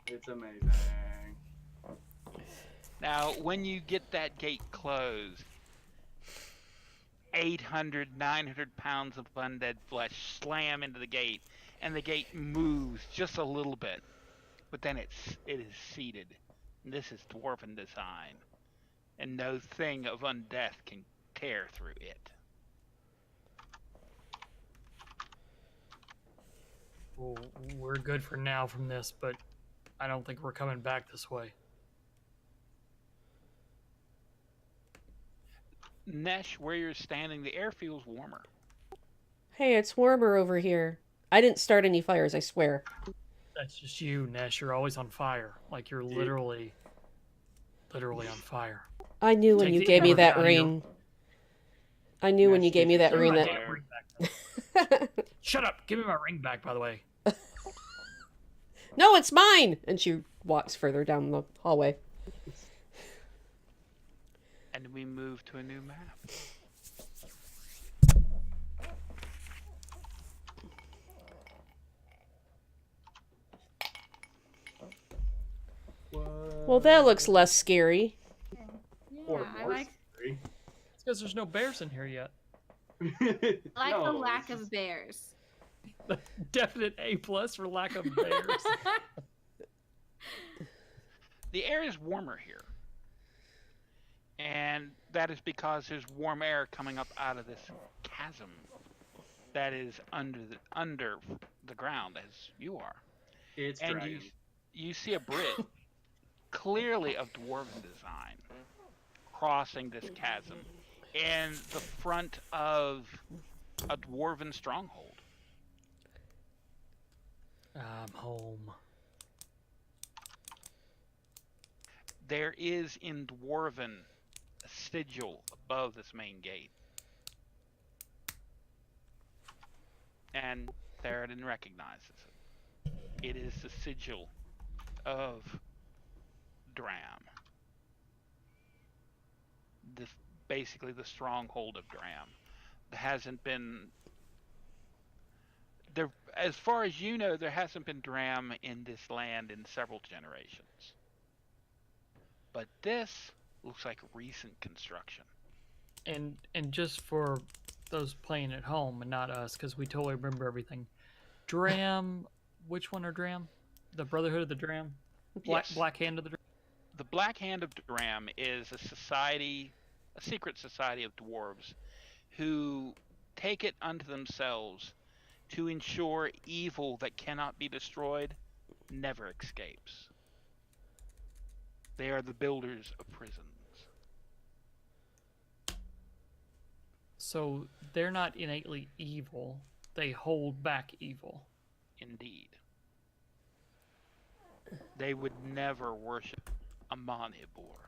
It's amazing. Now, when you get that gate closed, 800, 900 pounds of undead flesh slam into the gate, and the gate moves just a little bit, but then it is seated. And this is dwarven design, and no thing of undeath can tear through it. Well, we're good for now from this, but I don't think we're coming back this way. Nesh, where you're standing, the air feels warmer. Hey, it's warmer over here. I didn't start any fires, I swear. That's just you, Nesh. You're always on fire. Like you're literally on fire. I knew when Take you the gave me armor that down, ring. I knew when you gave me that Give me ring my that... damn ring back. Shut up! Give me my ring back, by the way. No, it's mine! And she walks further down the hallway. And we move to a new map. Well, that looks less scary. Or Yeah, I more like scary. It's because there's no bears in here yet. the No, lack it's of bears. Definite A+ for lack of bears. The air is warmer here. And that is because there's warm air coming up out of this chasm that is under the ground as you are. It's And dragon. you see a bridge, clearly of dwarven design, crossing this chasm in the front of a dwarven stronghold. I'm home. There is in dwarven a sigil above this main gate. And Theoden recognizes it. It is the sigil of Dram. Basically the stronghold of Dram. There hasn't been... as far as you know, there hasn't been Dram in this land in several generations. But this looks like recent construction. And just for those playing at home and not us, because we totally remember everything. Dram, which one are Dram? The Brotherhood of the Dram? Yes. Black Hand of the Dram? The Black Hand of Dram is a society, a secret society of dwarves who take it unto themselves to ensure evil that cannot be destroyed never escapes. They are the builders of prisons. So they're not innately evil. They hold back evil. Indeed. They would never worship a Manibor.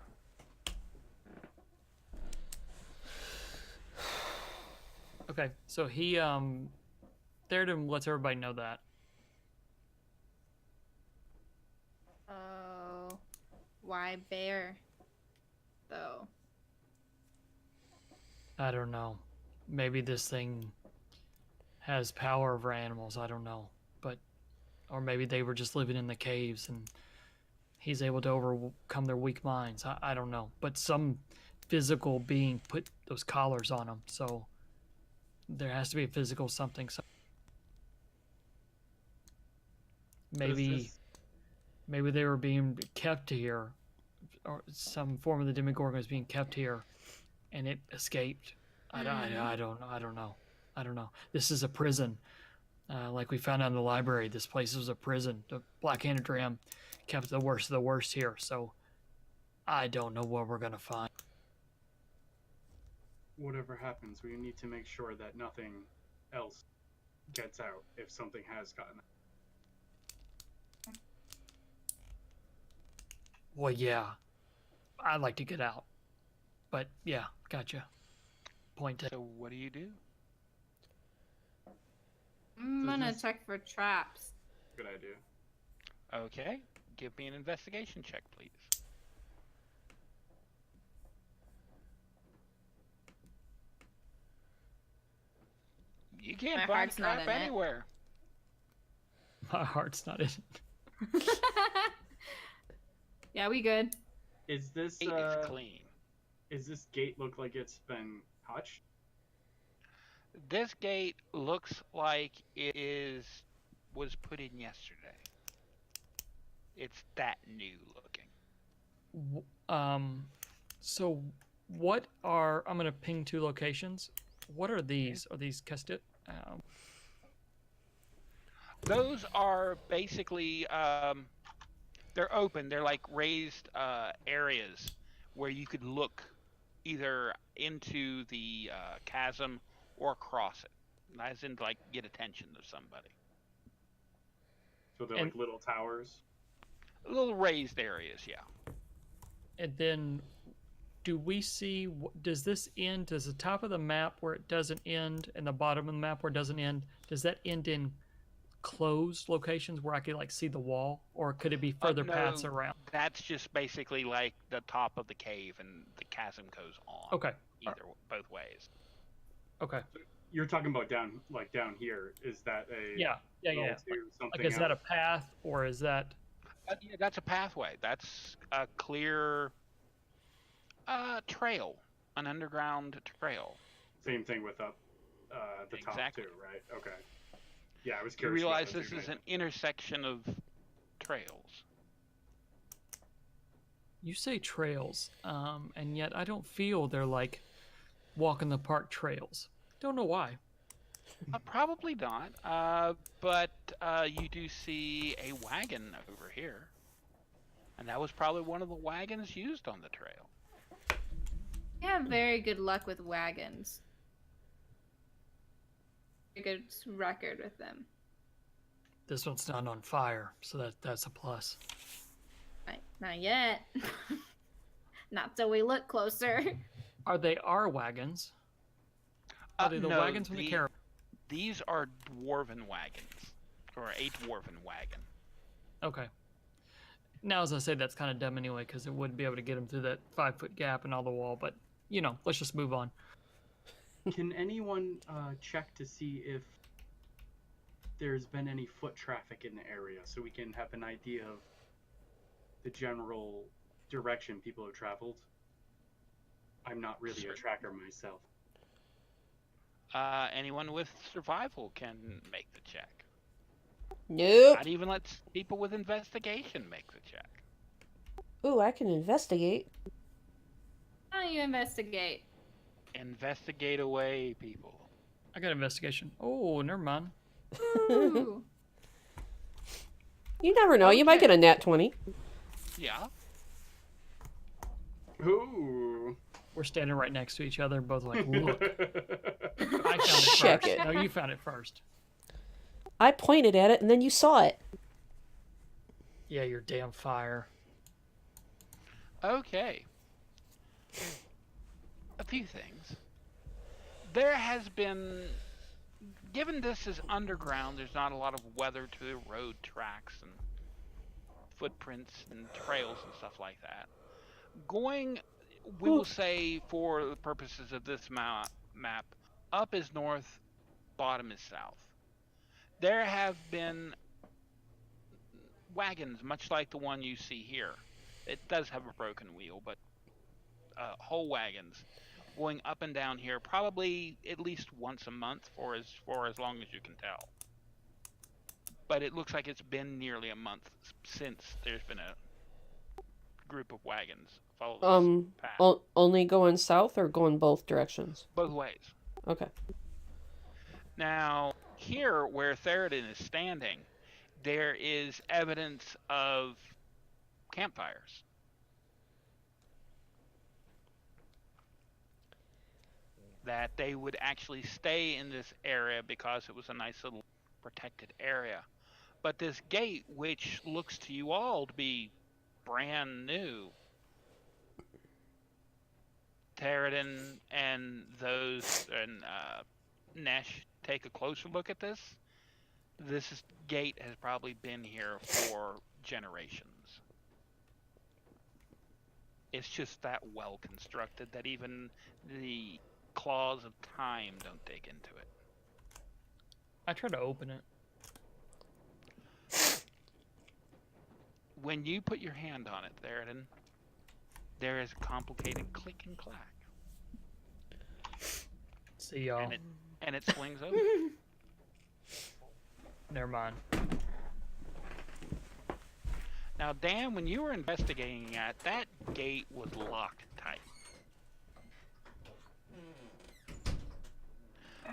Okay, so he Theoden lets everybody know that. Oh, why bear? Though. I don't know. Maybe this thing has power over animals. I don't know, but or maybe they were just living in the caves and he's able to overcome their weak minds. I don't know, but some physical being put those collars on them, so there has to be a physical something. So maybe they were being kept here, or some form of the Demogorgon is being kept here, and it escaped. I don't know. This is a prison. Like we found out in the library, this place was a prison. The Black-Handed Dram kept the worst of the worst here, so I don't know what we're gonna find. Whatever happens, we need to make sure that nothing else gets out if something has gotten out. Well, yeah, I'd like to get out, but yeah, gotcha. Point taken. So what do you do? I'm gonna check for traps. Good idea. Okay, give me an investigation check, please. You can't My find heart's a not trap in it. anywhere. My heart's not in it. Yeah, we good. Is this It's clean. Is this gate look like it's been touched? This gate looks like was put in yesterday. It's that new looking. So what are, I'm gonna ping 2 locations. What are these? Are these Kestit? Those are basically they're open. They're like raised areas where you could look either into the chasm or across it, as in like get attention of somebody. So they're like little towers? Little raised areas, yeah. And then do we see, does this end, does the top of the map where it doesn't end and the bottom of the map where it doesn't end, does that end in closed locations where I could like see the wall, or could it be further No, paths around? That's just basically like the top of the cave and the chasm goes on. Okay. Both ways. Okay. You're talking about down here. Is that a Yeah. to something Like, is that a else? path or is that? Yeah, that's a pathway. That's a clear trail, an underground trail. Same thing with up the top Exactly. too, right? Okay. Yeah, I was You curious. realize about this the is an intersection of trails. You say trails, and yet I don't feel they're like walk in the park trails. Don't know why. Probably not, but you do see a wagon over here. And that was probably one of the wagons used on the trail. We have very good luck with wagons. A good record with them. This one's not on fire, so that's a plus. Not yet. Not till we look closer. Are they our wagons? Are they the No, wagons from the caravan? These are dwarven wagons, or a dwarven wagon. Okay. Now, as I say, that's kind of dumb anyway, because it wouldn't be able to get them through that 5-foot gap and all the wall. But let's just move on. Can anyone check to see if there's been any foot traffic in the area, so we can have an idea of the general direction people have traveled. I'm not really a tracker myself. Anyone with survival can make the check. Nope. I'd even let people with investigation make the check. Ooh, I can investigate. How do you investigate? Investigate away, people. I got investigation. Oh, never mind. Ooh. You never know. You might get a nat 20. Yeah. Ooh. We're standing right next to each other, both like, look. I found it Check first. it. No, you found it first. I pointed at it and then you saw it. Yeah, your damn fire. Okay. A few things. There has been, given this is underground, there's not a lot of weather to the road tracks and footprints and trails and stuff like that. We will say for the purposes of this map, up is north, bottom is south. There have been wagons, much like the one you see here. It does have a broken wheel, but whole wagons going up and down here probably at least once a month for as long as you can tell. But it looks like it's been nearly a month since there's been a group of wagons follow this path. Only going south or going both directions? Both ways. Okay. Now, here where Theoden is standing, there is evidence of campfires. That they would actually stay in this area because it was a nice little protected area. But this gate, which looks to you all to be brand new, Theoden and Nesh take a closer look at this. This gate has probably been here for generations. It's just that well constructed that even the claws of time don't dig into it. I tried to open it. When you put your hand on it, Theoden, there is a complicated click and clack. See y'all. And it swings open. Never mind. Now, Dan, when you were investigating that gate was locked tight.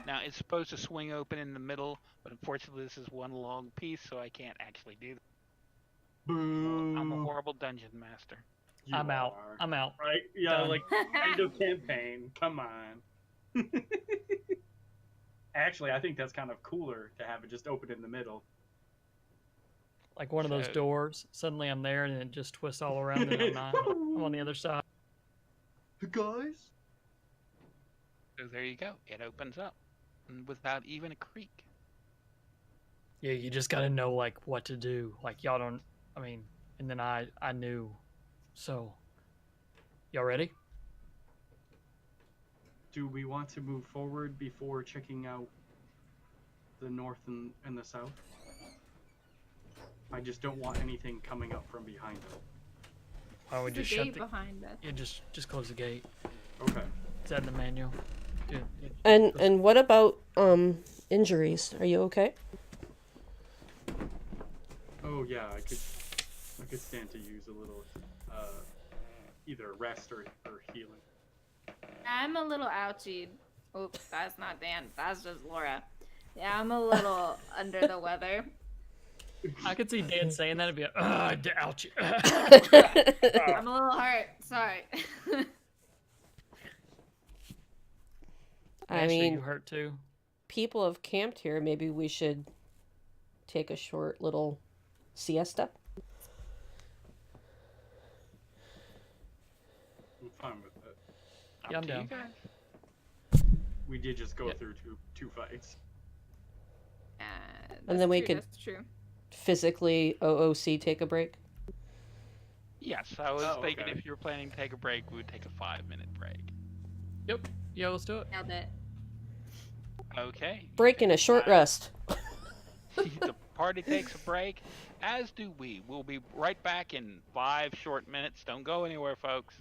Now, it's supposed to swing open in the middle, but unfortunately this is one long piece, so I can't actually do that. Boo. I'm a horrible dungeon master. You I'm out. are. I'm out. Right? Yeah, Done. like, end of campaign. Come on. Actually, I think that's kind of cooler to have it just open in the middle. Like one of those So- doors. Suddenly I'm there and it just twists all around and I'm not. I'm on the other side. Hey, guys? So there you go. It opens up without even a creak. Yeah, you just gotta know like what to do. Like y'all don't. I mean, and then I knew. So, y'all ready? Do we want to move forward before checking out the north and the south? I just don't want anything coming up from behind us. Why don't we There's just a shut gate the? behind us. Yeah, just close the gate. Okay. Is that in the manual? Good. And what about injuries? Are you okay? Oh yeah, I could stand to use a little either rest or healing. I'm a little ouchied. Oops, that's not Dan. That's just Laura. Yeah, I'm a little under the weather. I could see Dan saying that and be like, ouch. I'm a little hurt. Sorry. I Ashley, mean, you hurt too. people have camped here. Maybe we should take a short little siesta. I'm fine with that. Yeah, I'm Up to you down. guys. We did just go Yep. through two fights. And then we true, could- That's true. Physically, OOC, take a break. Yes, I was Oh, thinking okay. if you were planning to take a break, we would take a 5-minute break. Yep. Yeah, let's do it. Nailed it. Okay. Break and a short rest. The party takes a break, as do we. We'll be right back in 5 short minutes. Don't go anywhere, folks.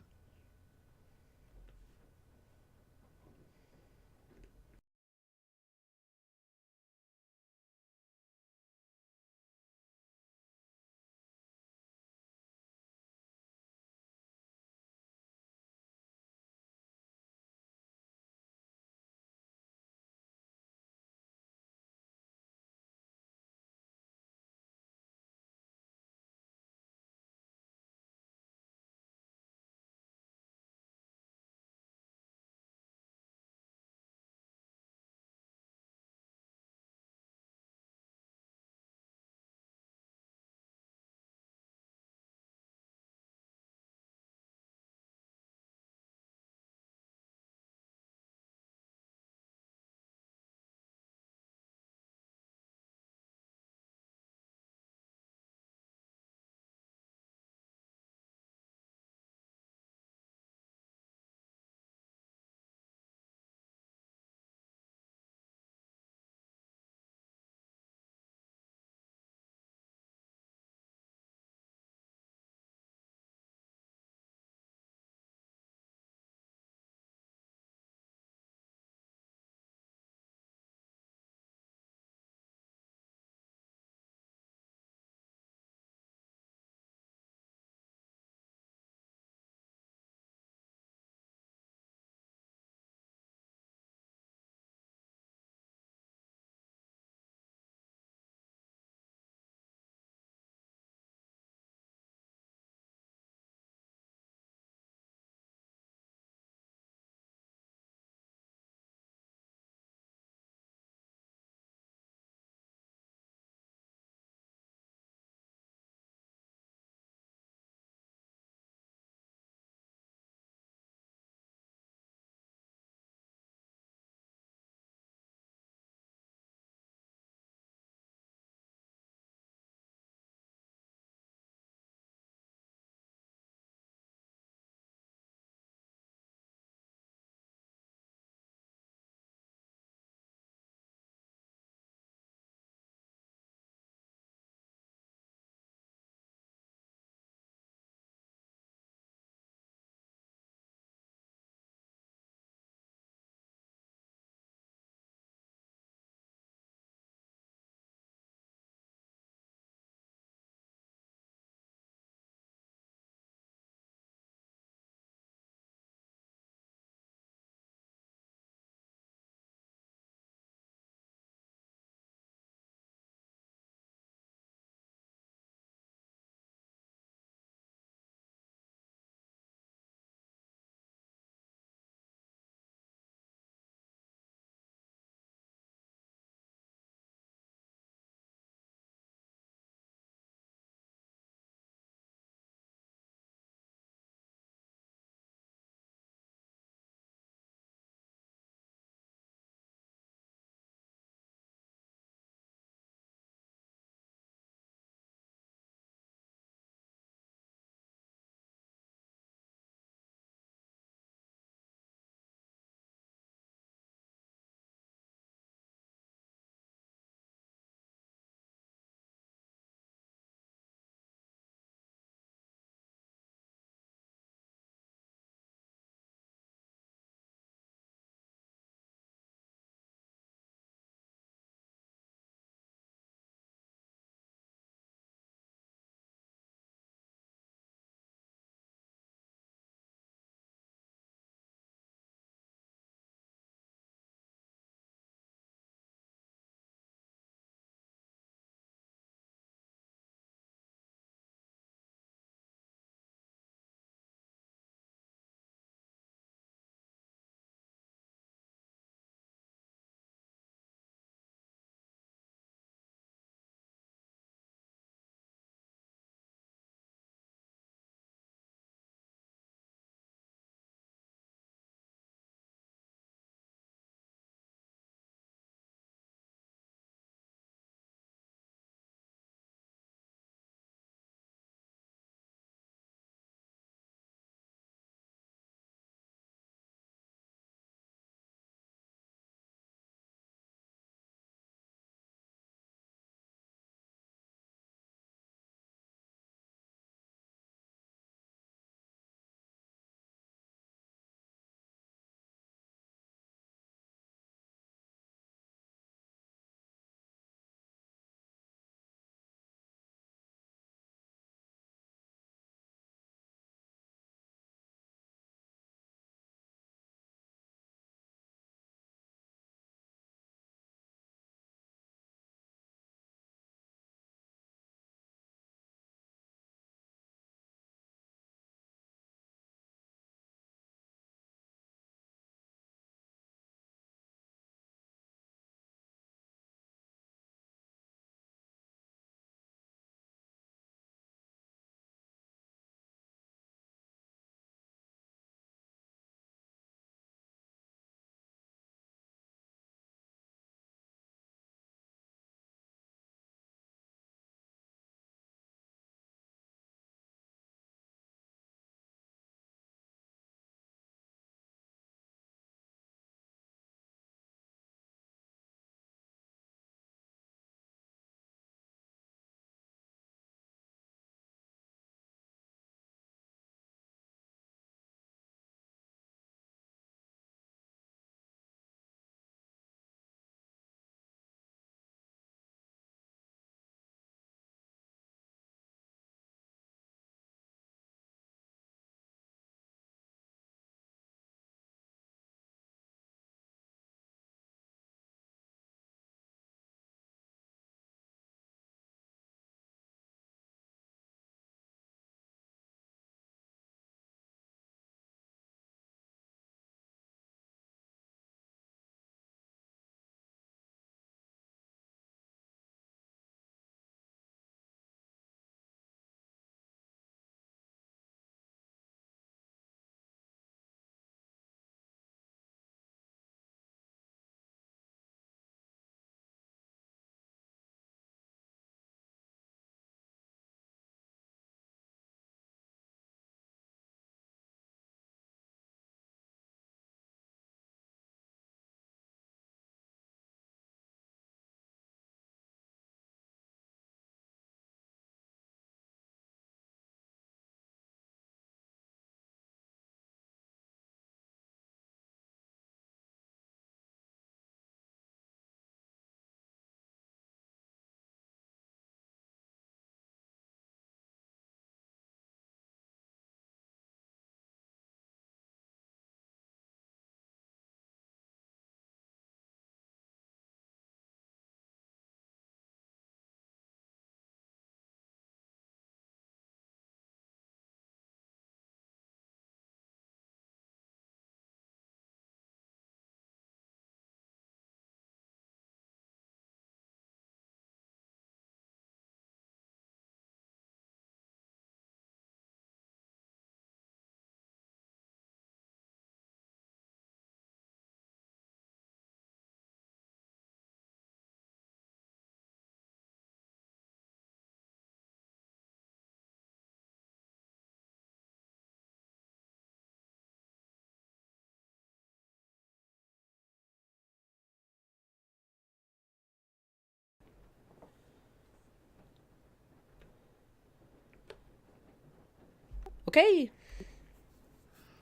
Okay.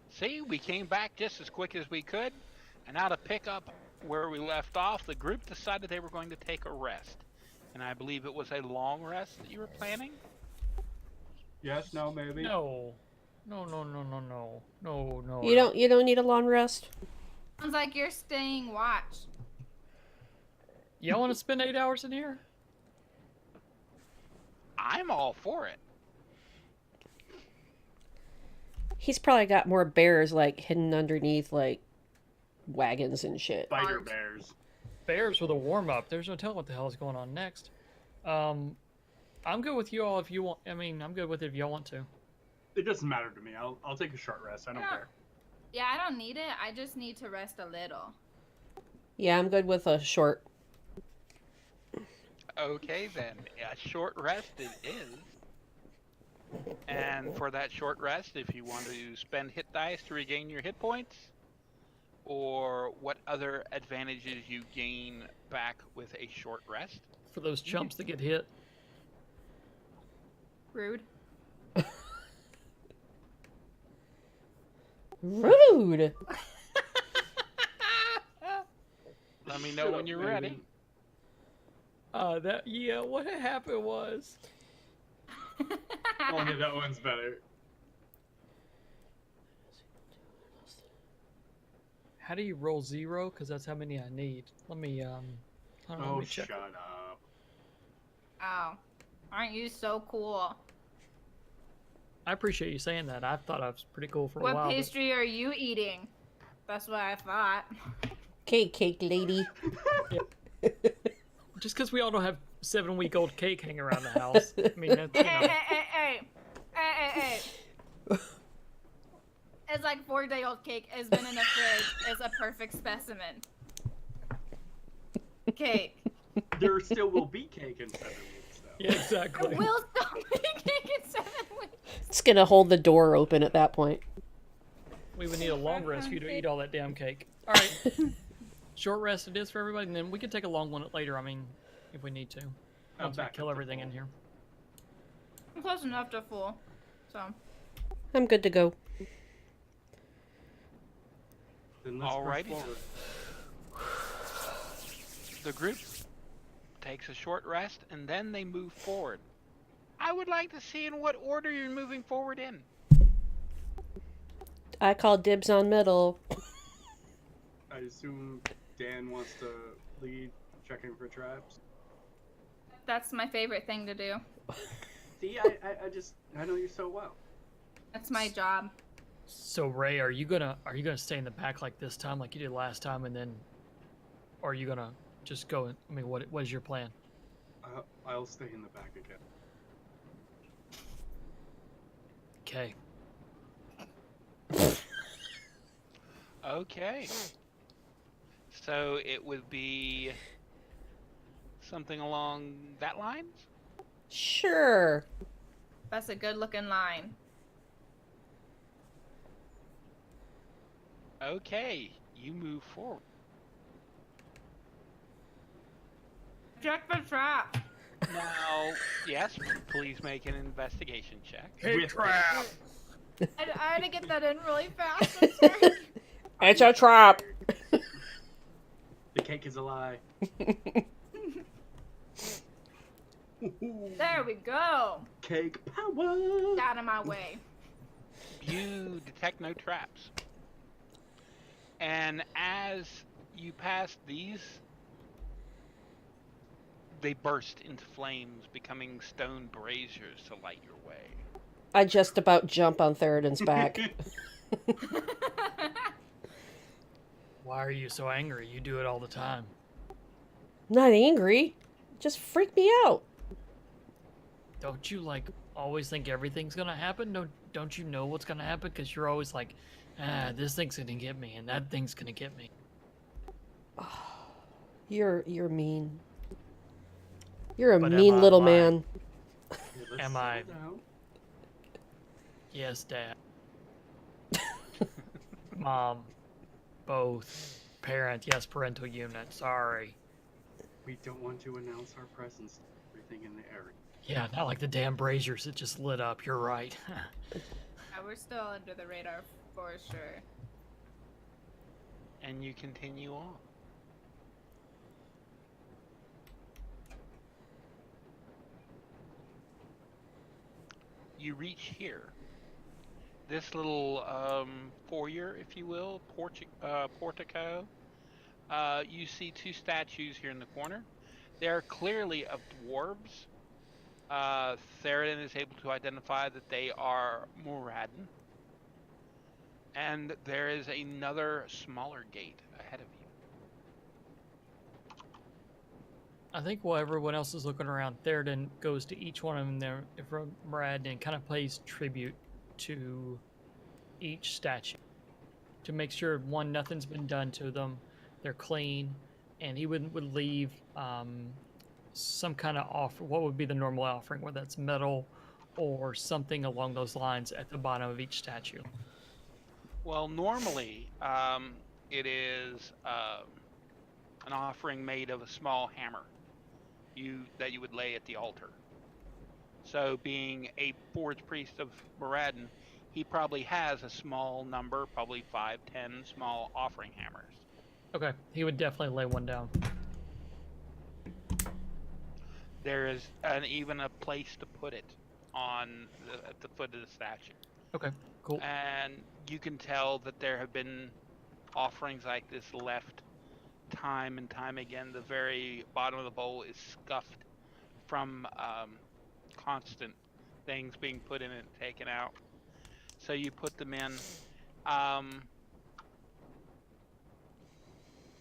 See, we came back just as quick as we could, and now to pick up where we left off, the group decided they were going to take a rest. And I believe it was a long rest that you were planning? Yes, no, maybe. No. No, no, no, no, no. No, no. You don't need a long rest? Sounds like you're staying watch. Y'all want to spend 8 hours in here? I'm all for it. He's probably got more bears like hidden underneath like wagons and shit. Spider Art. bears. Bears with a warm up. There's no telling what the hell is going on next. I'm good with you all if you want. I mean, I'm good with it if y'all want to. It doesn't matter to me. I'll take a short rest. I don't Yeah. care. Yeah, I don't need it. I just need to rest a little. Yeah, I'm good with a short. Okay, then. A short rest it is. And for that short rest, if you want to spend hit dice to regain your hit points, or what other advantages you gain back with a short rest. For those chumps that get hit. Rude. Rude. Let me know when you're ready. What happened was Only that one's better. how do you roll 0? Because that's how many I need. Let me hold on, let Oh, me check. shut up. Oh, aren't you so cool? I appreciate you saying that. I thought I was pretty cool for a What while. but- pastry are you eating? That's what I thought. Cake lady. Just because we all don't have 7-week-old cake hanging around the house. I mean, that's, you know. Hey. It's like 4-day-old cake has been in the fridge. It's a perfect specimen. Cake. There still will be cake in 7 weeks, though. Yeah, exactly. We'll stop making cake in 7 weeks. It's gonna hold the door open at that point. We would need a long rest for you to eat all that damn cake. All right. Short rest it is for everybody, and then we can take a long one later, I mean, if we need to. Once we back kill up to everything full. in here. I'm close enough to full. So. I'm good to go. Then let's push Alrighty. forward. The group takes a short rest and then they move forward. I would like to see in what order you're moving forward in. I call dibs on middle. I assume Dan wants to lead checking for traps. That's my favorite thing to do. See, I know you so well. That's my job. So Ray, are you gonna stay in the back like this time, like you did last time, and then, or are you gonna just go? I mean, what is your plan? I'll stay in the back again. Okay. Okay. So it would be something along that lines? Sure. That's a good looking line. Okay, you move forward. Check the trap. Now, yes, please make an investigation check. With trap. I had to get that in really fast. I'm sorry. It's a trap. The cake is a lie. There we go. Cake power. Out of my way. You detect no traps. And as you pass these, they burst into flames, becoming stone braziers to light your way. I just about jump on Theroden's back. Why are you so angry? You do it all the time. Not angry. Just freak me out. Don't you like always think everything's gonna happen? Don't you know what's gonna happen? Because you're always like, this thing's gonna get me, and that thing's gonna get me. You're mean. You're a But am mean I little lying? man. Let's Am I- settle down. Yes, Dad. Mom. Both. Parent. Yes, parental unit. Sorry. We don't want to announce our presence to everything in the area. Yeah, not like the damn braziers that just lit up. You're right. I we're still under the radar for sure. And you continue on. You reach here. This little foyer, if you will, portico. You see two statues here in the corner. They are clearly of dwarves. Theoden is able to identify that they are Moradin. And there is another smaller gate ahead of you. I think while everyone else is looking around, Theoden goes to each one of them there from Murad and kind of pays tribute to each statue to make sure, one, nothing's been done to them, they're clean, and he would leave some kind of offer. What would be the normal offering, whether that's metal or something along those lines at the bottom of each statue? Well, normally it is an offering made of a small hammer that you would lay at the altar. So, being a forge priest of Moradin, he probably has a small number, probably 5, 10 small offering hammers. Okay, he would definitely lay one down. There is even a place to put it at the foot of the statue. Okay, cool. And you can tell that there have been offerings like this left time and time again. The very bottom of the bowl is scuffed from constant things being put in and taken out. So you put them in.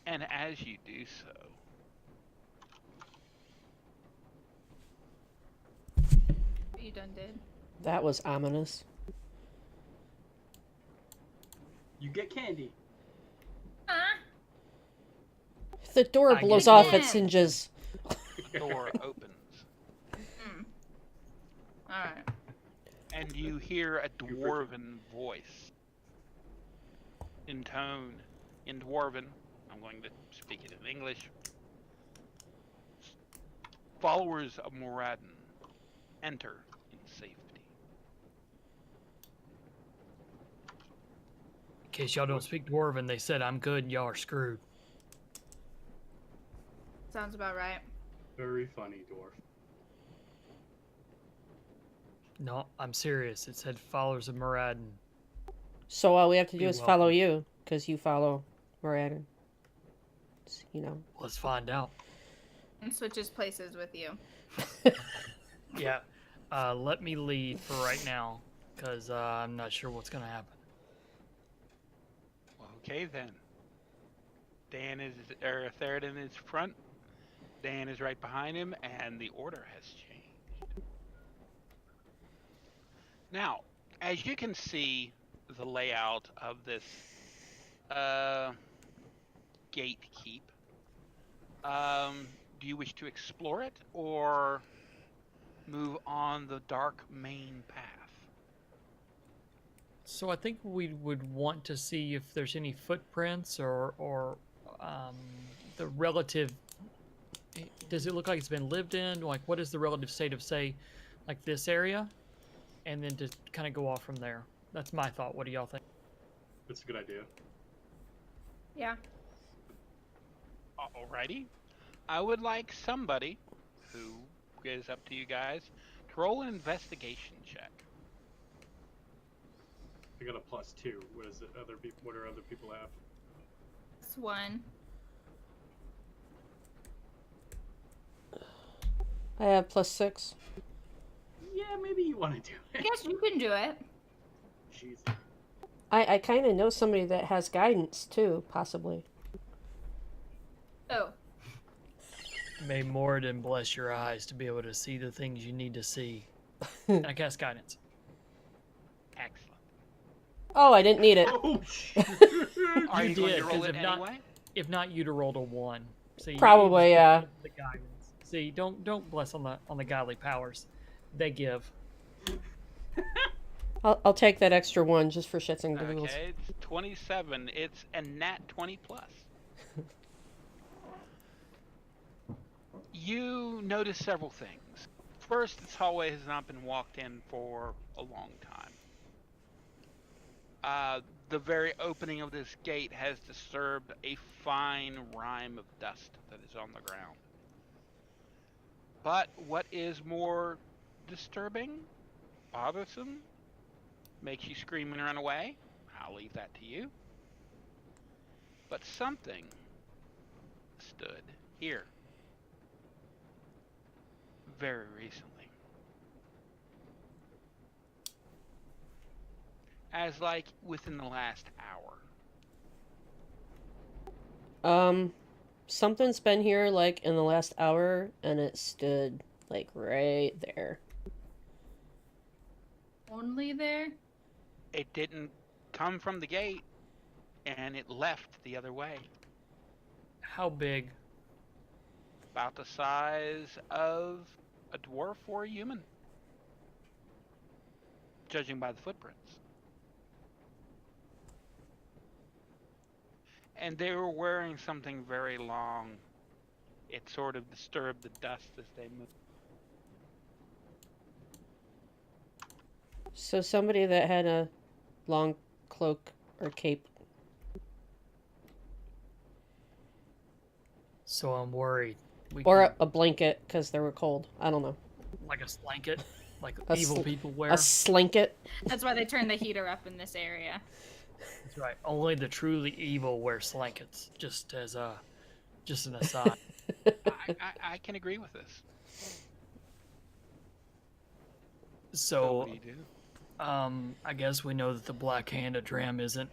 And as you do so, What you done did? That was ominous. You get candy. Huh? The door I blows get off it. its hinges. the door opens. Alright. And you hear a dwarven voice in tone, in dwarven. I'm going to speak it in English. Followers of Moradin, enter in safety. In case y'all don't speak Dwarven, they said I'm good, y'all are screwed. Sounds about right. Very funny, dwarf. No, I'm serious. It said followers of Muradin. So all we have to do You're is follow welcome. you, because you follow Moradin. You know. Let's find out. And switches places with you. Yeah, let me lead for right now, because I'm not sure what's going to happen. Okay then. Theoden is front. Dan is right behind him, and the order has changed. Now, as you can see the layout of this gatekeep, do you wish to explore it or move on the dark main path? So I think we would want to see if there's any footprints or the relative. Does it look like it's been lived in? Like, what is the relative state of, say, like this area? And then to kind of go off from there. That's my thought. What do y'all think? That's a good idea. Yeah. Alrighty. I would like somebody who is up to you guys to roll an investigation check. I got a +2. What is it? What do other people have? It's 1. I have +6. Yeah, maybe you want to do I it. guess you can do it. Jeez. I kind of know somebody that has guidance, too, possibly. Oh. May Moradin bless your eyes to be able to see the things you need to see. And I cast guidance. Excellent. Oh, I didn't need it. Oh, shoot. Are you going did, to roll 'cause it if not- anyway? If not, you'd have rolled a 1. See, Probably, yeah. The guidance. See, don't bless on the godly powers. They give. I'll take that extra 1 just for shits and giggles. Okay, it's 27. It's a nat 20 plus. You notice several things. First, this hallway has not been walked in for a long time. The very opening of this gate has disturbed a fine rime of dust that is on the ground. But what is more disturbing, bothersome, makes you scream and run away, I'll leave that to you. But something stood here very recently. As like within the last hour. Something's been here like in the last hour, and it stood like right there. Only there? It didn't come from the gate, and it left the other way. How big? About the size of a dwarf or a human, judging by the footprints. And they were wearing something very long. It sort of disturbed the dust as they moved. So somebody that had a long cloak or cape. So I'm worried. We Or can- a blanket, because they were cold. I don't know. like a blanket, like A evil sl- people wear. A slinket. That's why they turned the heater up in this area. That's right. Only the truly evil wear blankets. Just as just an aside. I can agree with this. So what do you do? I guess we know that the Black Hand of Dram isn't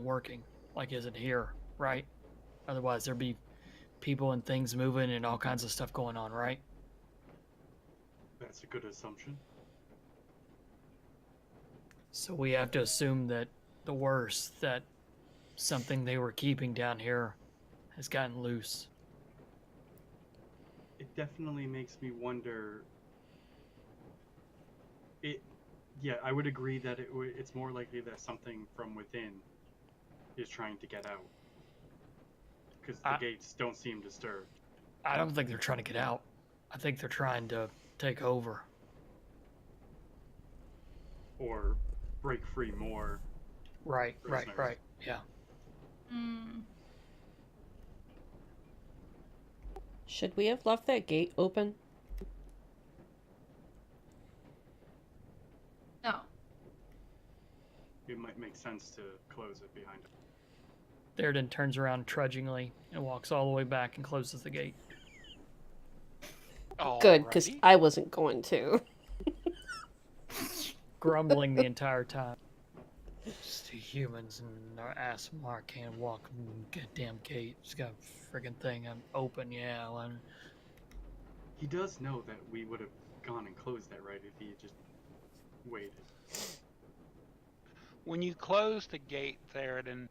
working. Like isn't here, right? Otherwise there'd be people and things moving and all kinds of stuff going on, right? That's a good assumption. So we have to assume that the worst, that something they were keeping down here has gotten loose. It definitely makes me wonder. Yeah, I would agree that it's more likely that something from within is trying to get out. Because the gates don't seem disturbed. I don't think they're trying to get out. I think they're trying to take over. Or break free more. Right, prisoners. right. Yeah. Should we have left that gate open? No. It might make sense to close it behind him. Theoden turns around trudgingly and walks all the way back and closes the gate. Good, because Alrighty. I wasn't going to. Grumbling the entire time. Just two humans and our ass Mark can't walk goddamn gate. It's got a friggin' thing open, yeah. And He does know that we would have gone and closed that, right, if he had just waited. When you close the gate, Theoden,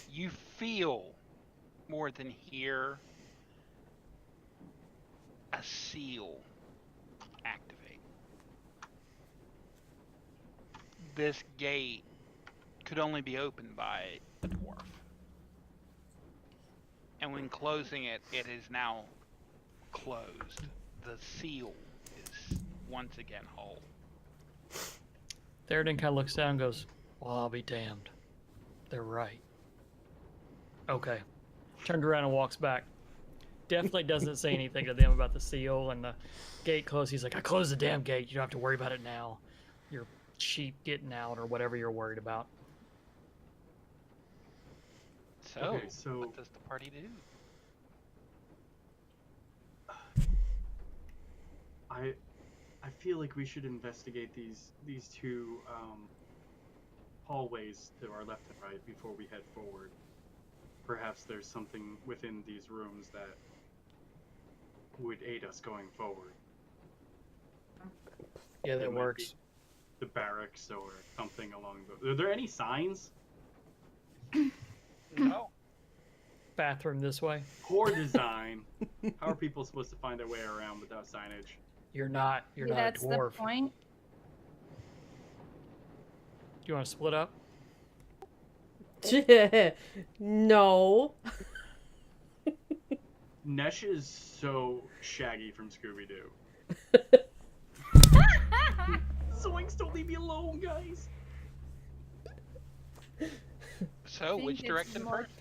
you feel more than hear a seal activate. This gate could only be opened by a dwarf. And when closing it, it is now closed. The seal is once again whole. Theoden kind of looks down and goes, well, I'll be damned. They're right. Okay. Turned around and walks back. Definitely doesn't say anything to them about the seal and the gate closed. He's like, I closed the damn gate. You don't have to worry about it now. Your sheep getting out or whatever you're worried about. So, Okay, so- what does the party do? I feel like we should investigate these two hallways to our left and right before we head forward. Perhaps there's something within these rooms that would aid us going forward. Yeah, It that might works. be the barracks or something along those. Are there any signs? No. Bathroom this way. Poor design. How are people supposed to find their way around without signage? You're not a That's dwarf. the point. Do you want to split up? No. Nesh is so Shaggy from Scooby-Doo. Zoinks, don't leave me alone, guys! So, think which it's direction more- first?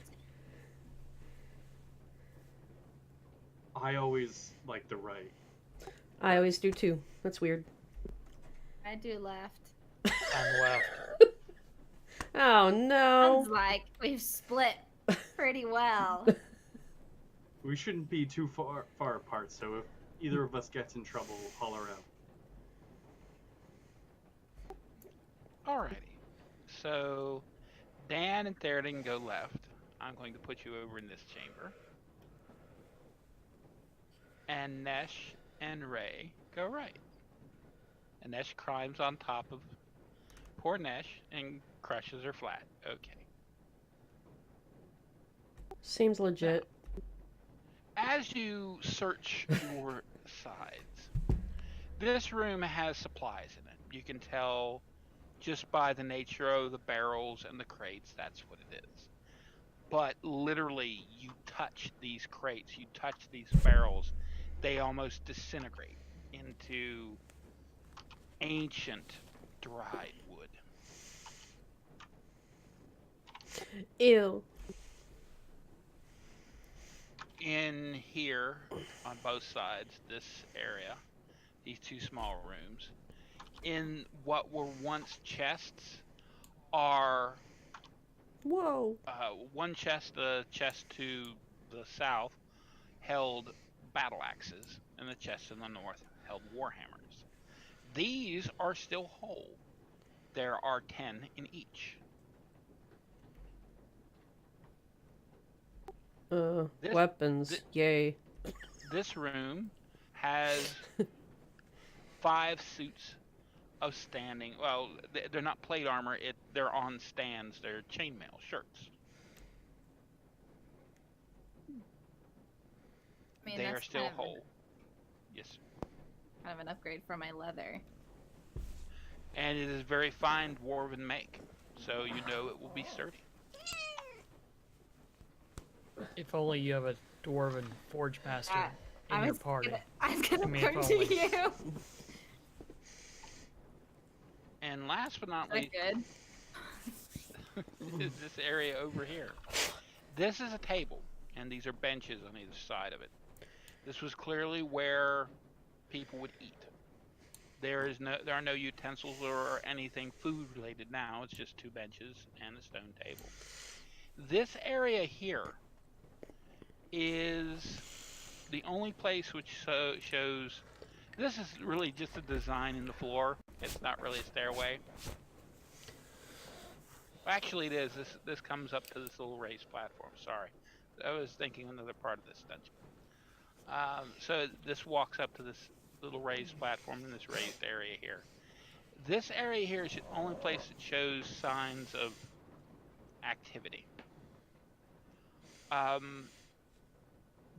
I always like the right. I always do too. That's weird. I do left. I'm left. Oh Sounds no. like we've split pretty well. We shouldn't be too far apart, so if either of us gets in trouble, holler out. Alrighty. So, Dan and Theoden go left. I'm going to put you over in this chamber. And Nesh and Ray go right. And Nesh climbs on top of poor Nesh and crushes her flat. Okay. Seems legit. As you search your sides, this room has supplies in it. You can tell just by the nature of the barrels and the crates, that's what it is. But literally, you touch these crates, you touch these barrels, they almost disintegrate into ancient dried wood. Ew. In here, on both sides, this area, these two small rooms, in what were once chests, are Whoa. one chest, the chest to the south, held battle axes, and the chest in the north held warhammers. These are still whole. There are 10 in each. This- Weapons. thi- Yay. This room has 5 suits of standing. Well, they're not plate armor. They're on stands. They're chainmail shirts. I mean, They are that's still kind of whole. Yes. kind of an upgrade for my leather. And it is very fine dwarven make, so you know it will be sturdy. If only you have a dwarven forge master in I your was party. I was gonna I mean, turn if to only. you. And last but not Is that least, good? is this area over here. This is a table, and these are benches on either side of it. This was clearly where people would eat. There are no utensils or anything food related now. It's just 2 benches and a stone table. This area here is the only place which shows. This is really just a design in the floor. It's not really a stairway. Actually, it is. This comes up to this little raised platform. Sorry, I was thinking another part of this dungeon. So this walks up to this little raised platform in this raised area here. This area here is the only place that shows signs of activity.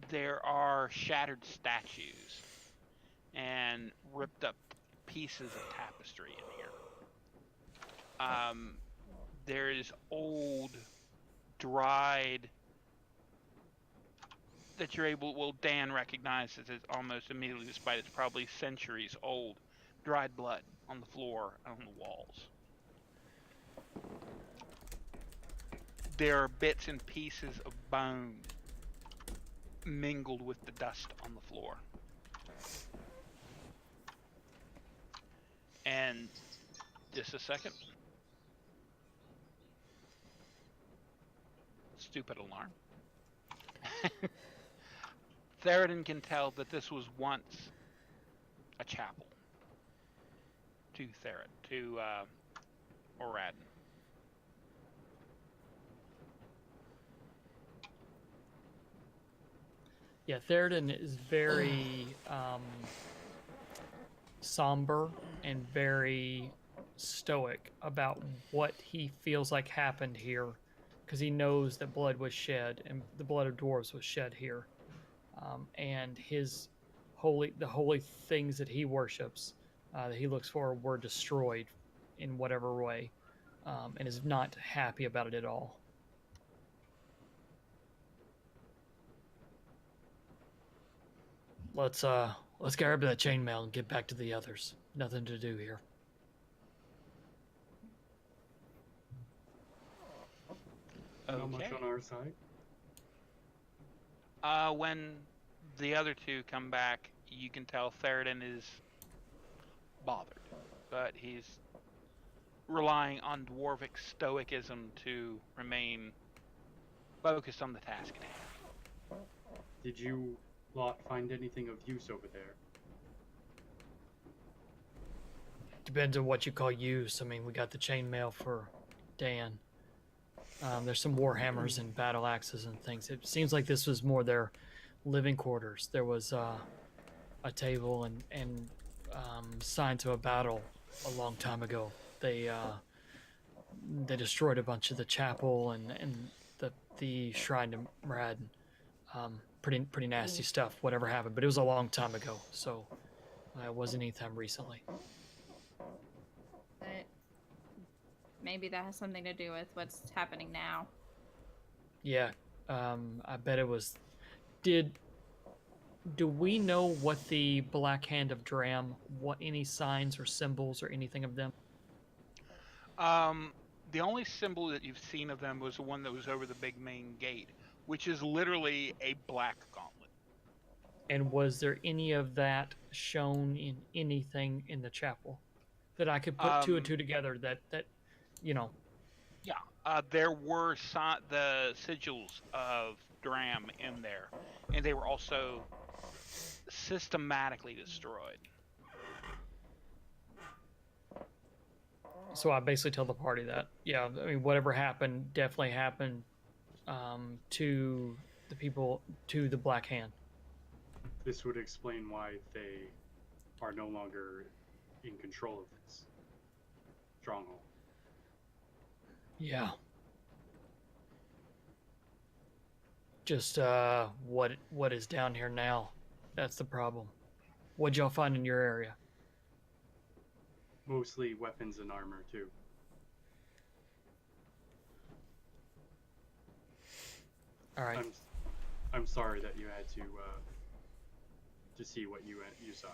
There are shattered statues and ripped up pieces of tapestry in here. There is old, dried, that you're able, well, Dan recognizes it almost immediately, despite it's probably centuries old, dried blood on the floor and on the walls. There are bits and pieces of bone mingled with the dust on the floor. And just a second. Stupid alarm. Theoden can tell that this was once a chapel to Oradin. Yeah, Theoden is very somber and very stoic about what he feels like happened here, because he knows that blood was shed and the blood of dwarves was shed here, and the holy things that he worships, that he looks for, were destroyed in whatever way, and is not happy about it at all. Let's get rid of that chainmail and get back to the others. Nothing to do here. Not much Okay. on our side. When the other two come back, you can tell Theoden is bothered, but he's relying on dwarvic stoicism to remain focused on the task at hand. Did you lot find anything of use over there? Depends on what you call use. I mean, we got the chainmail for Dan. There's some war hammers and battle axes and things. It seems like this was more their living quarters. There was a table and signs of a battle a long time ago. They destroyed a bunch of the chapel and the shrine to Mrad. Pretty nasty stuff. Whatever happened, but it was a long time ago, so it wasn't anytime recently. But maybe that has something to do with what's happening now. Yeah, I bet it was. Do we know what the Black Hand of Dram? What any signs or symbols or anything of them? The only symbol that you've seen of them was the one that was over the big main gate, which is literally a black gauntlet. And was there any of that shown in anything in the chapel that I could put two and two together? That you know. Yeah, there were the sigils of Dram in there, and they were also systematically destroyed. So I basically tell the party that, yeah, I mean, whatever happened definitely happened to the people, to the Black Hand. This would explain why they are no longer in control of this stronghold. Yeah. Just what is down here now? That's the problem. What'd y'all find in your area? Mostly weapons and armor too. All right. I'm sorry that you had to see what you saw.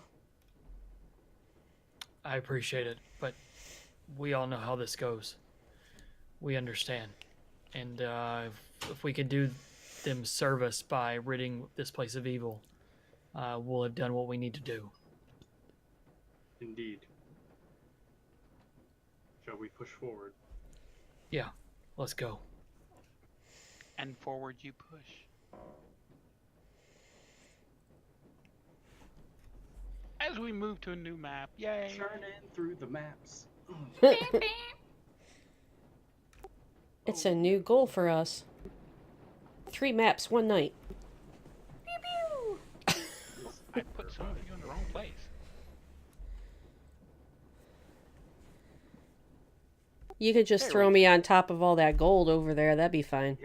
I appreciate it, but we all know how this goes. We understand, and if we could do them service by ridding this place of evil, we'll have done what we need to do. Indeed. Shall we push forward? Yeah, let's go. And forward you push. As we move to a new map, yay! Turn in through the maps. It's a new goal for us. 3 maps, 1 night. I put some of you in the wrong place. You could just throw me on top of all that gold over there. That'd be fine.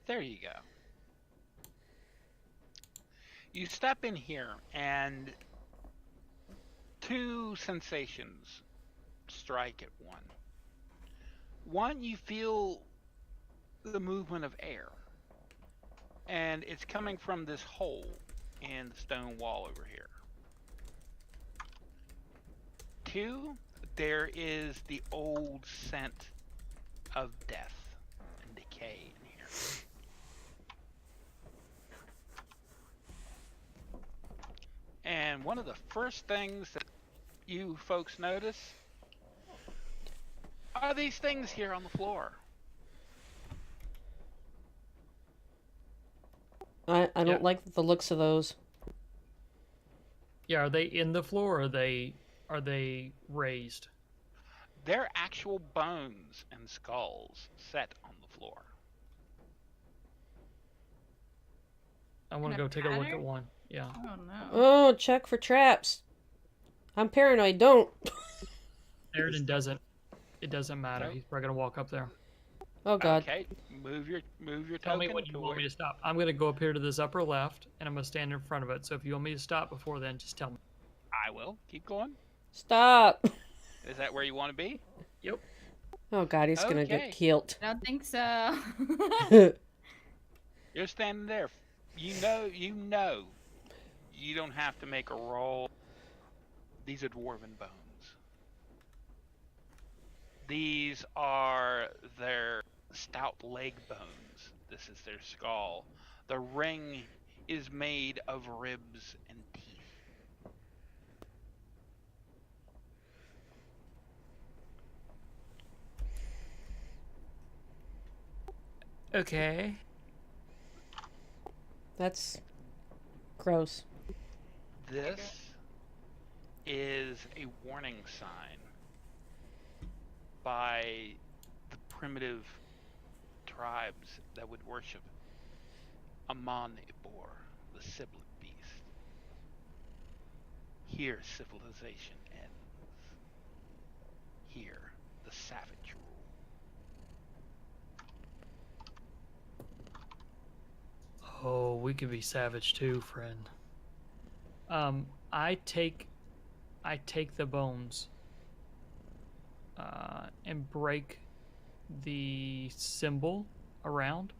There you go. You step in here, and 2 sensations strike at one. One, you feel the movement of air, and it's coming from this hole in the stone wall over here. 2, there is the old scent of death and decay in here. And one of the first things that you folks notice are these things here on the floor. I don't like the looks of those. Yeah, are they in the floor or are they raised? They're actual bones and skulls set on the floor. I want to In a go take a look at pattern? one. Yeah. Oh no. Oh, check for traps. I'm paranoid. Don't. Sheridan doesn't. It doesn't matter. Nope. He's probably gonna walk up there. Oh God. Okay, move your Tell me token when you want toward- me to stop. I'm gonna go up here to this upper left, and I'm gonna stand in front of it. So if you want me to stop before then, just tell me. I will. Keep going. Stop. Is that where you want to be? Yep. Oh God, he's gonna Okay. get killed. I don't think so. You're standing there. You know. You don't have to make a roll. These are dwarven bones. These are their stout leg bones. This is their skull. The ring is made of ribs and teeth. Okay. That's gross. This is a warning sign by the primitive tribes that would worship Amon Ibor, the sibling beast. Here civilization ends. Here the savage rule. Oh, we could be savage too, friend. I take the bones and break the symbol around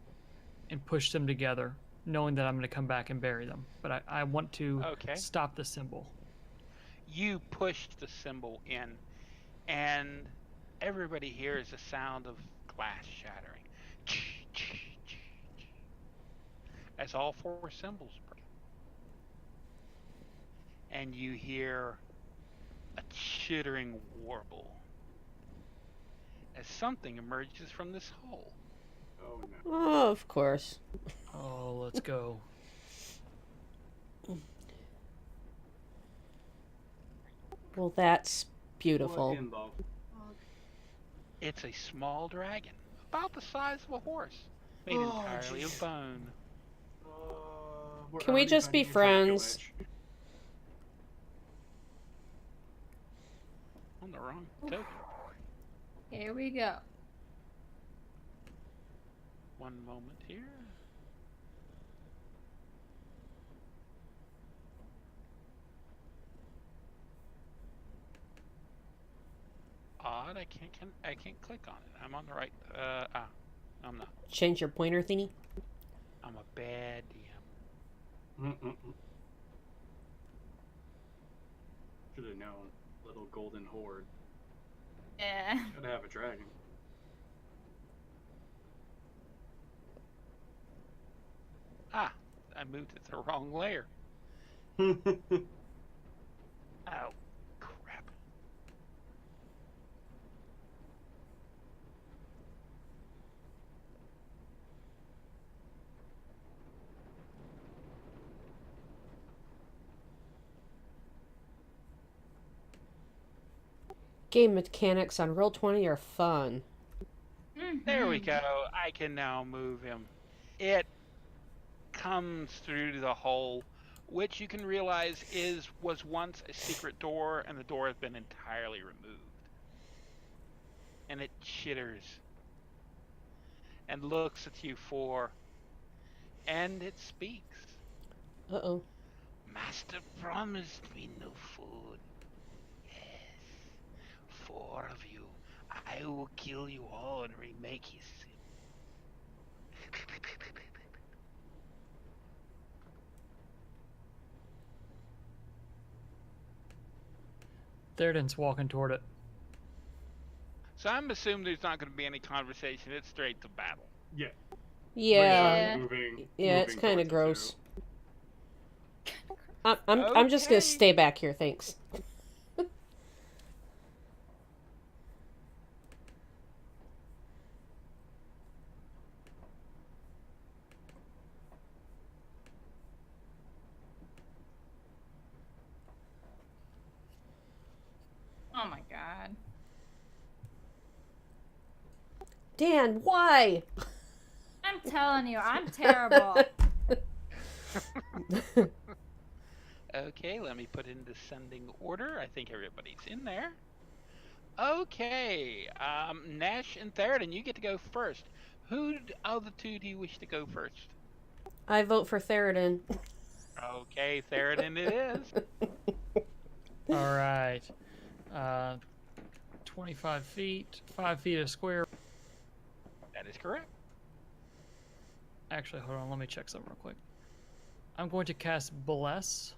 and push them together, knowing that I'm going to come back and bury them. But I want to Okay. stop the symbol. You push the symbol in, and everybody hears the sound of glass shattering as all four symbols break. And you hear a chittering warble as something emerges from this hole. Oh no. Oh, of course. Oh, let's go. Well, that's beautiful. What in the fuck? It's a small dragon, about the size of a horse, made Oh, entirely of jeez. bone. We're Can we already just be fighting a friends? Draco On the wrong token. Here we go. One moment here. Odd, I can't click on it. I'm on the right. I'm not. Change your pointer thingy. I'm a bad DM. Should have known. Little golden horde. Yeah. Gotta have a dragon. Ah, I moved it to the wrong layer. Oh, Oh, crap. Game mechanics on Roll20 are fun. There we go. I can now move him. It comes through the hole, which you can realize was once a secret door, and the door has been entirely removed. And it chitters and looks at you and it speaks. Uh-oh. Master promised me no food. Yes, 4 of you. I will kill you all and remake his sin. Theoden's walking toward it. So I'm assuming there's not going to be any conversation. It's straight to battle. yeah. Yeah. Moving. Yeah, it's moving kind of towards it, gross. I'm just gonna Okay. stay back here, thanks. Oh my god. Dan, why? I'm telling you, I'm terrible. Okay, let me put in descending order. I think everybody's in there. Okay, Nash and Theoden, you get to go first. Who of the two do you wish to go first? I vote for Theoden. Okay, Theoden it is. All right. 25 feet, 5 feet a square. That is correct. Actually, hold on. Let me check something real quick. I'm going to cast Bless.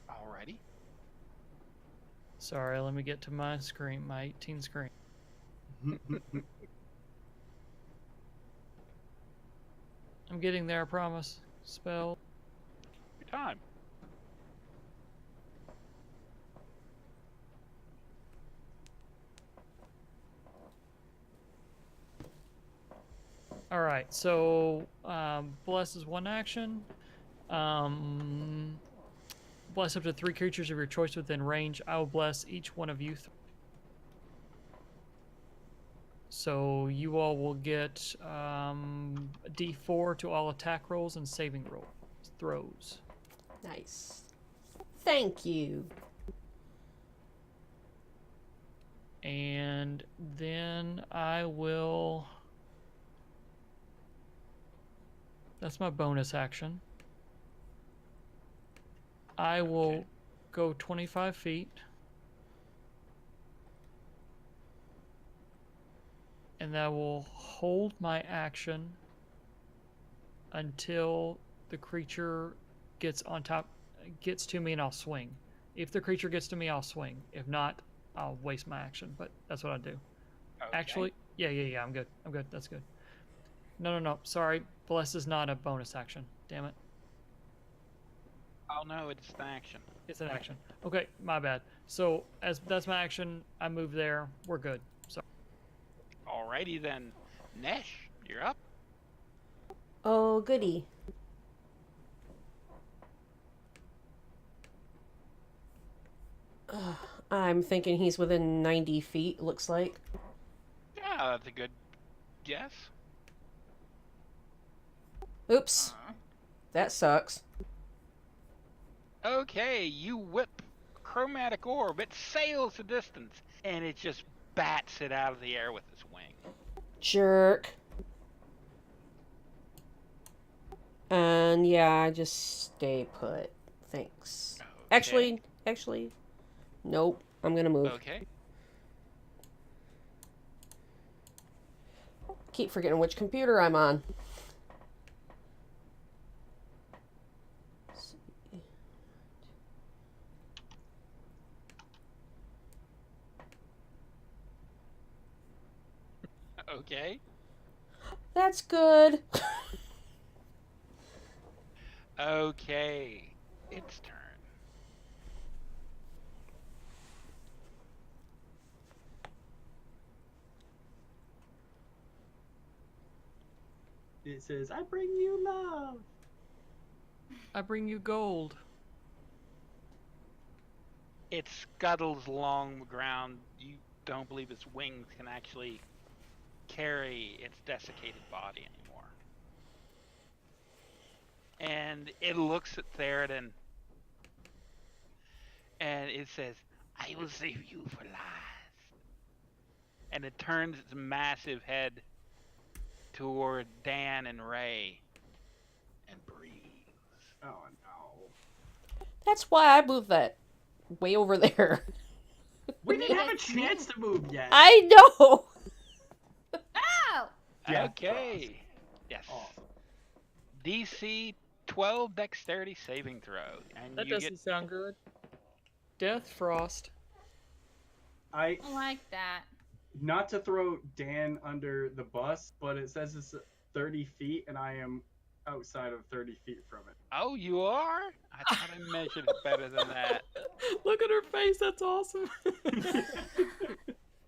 Alrighty. Sorry, let me get to my screen, my 18 screen. I'm getting there, I promise. Spell. Your time. Alright, so bless is one action. Bless up to 3 creatures of your choice within range. I will bless each one of you. So you all will get a D4 to all attack rolls and saving throws. Nice. Thank you. And then I will... That's my bonus action. I will go 25 feet. And I will hold my action until the creature gets to me, and I'll swing. If the creature gets to me, I'll swing. If not, I'll waste my action, but that's what I do. Okay. Actually, yeah, I'm good. That's good. No, sorry. Bless is not a bonus action. Damn it. Oh no, it's an action. It's an action. Okay, my bad. So, as that's my action, I move there. We're good. So, Alrighty then. Nesh, you're up. Oh, goody. I'm thinking he's within 90 feet, looks like. Yeah, that's a good guess. Oops. That sucks. Okay, you whip chromatic orb. It sails the distance, and it just bats it out of the air with its wing. Jerk. And yeah, I just stay put. Thanks. Okay. Actually, nope. I'm gonna move. Okay. Keep forgetting which computer I'm on. Okay. That's good. Okay. Its turn. It says, "I bring you love." I bring you gold. It scuttles along the ground. You don't believe its wings can actually carry its desiccated body anymore. And it looks at Theoden and it says, "I will save you for last." And it turns its massive head toward Dan and Ray and breathes. Oh no. That's why I moved that way over there. We didn't have a chance to move yet. I know. Oh! Yeah, Okay. Yes. Awesome. DC 12 dexterity saving throw. And That you doesn't get sound good. Death Frost. I I like that. not to throw Dan under the bus, but it says it's 30 feet, and I am outside of 30 feet from it. Oh, you are? I thought I measured it better than that. Look at her face. That's awesome.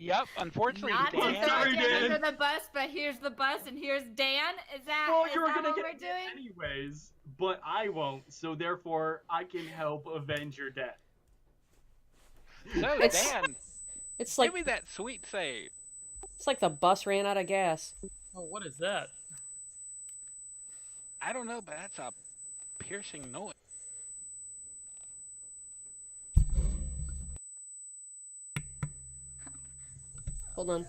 Yep, unfortunately, Not to Dan. throw Sorry, Dan Dan. under the bus, but here's the bus and here's Dan. Is that, Well, is you were that gonna what get we're it doing? anyways, but I won't. So therefore, I can help avenge your death. So, It's- Dan, It's give like me that sweet save. it's like the bus ran out of gas. Oh, what is that? I don't know, but that's a piercing noise. Hold on.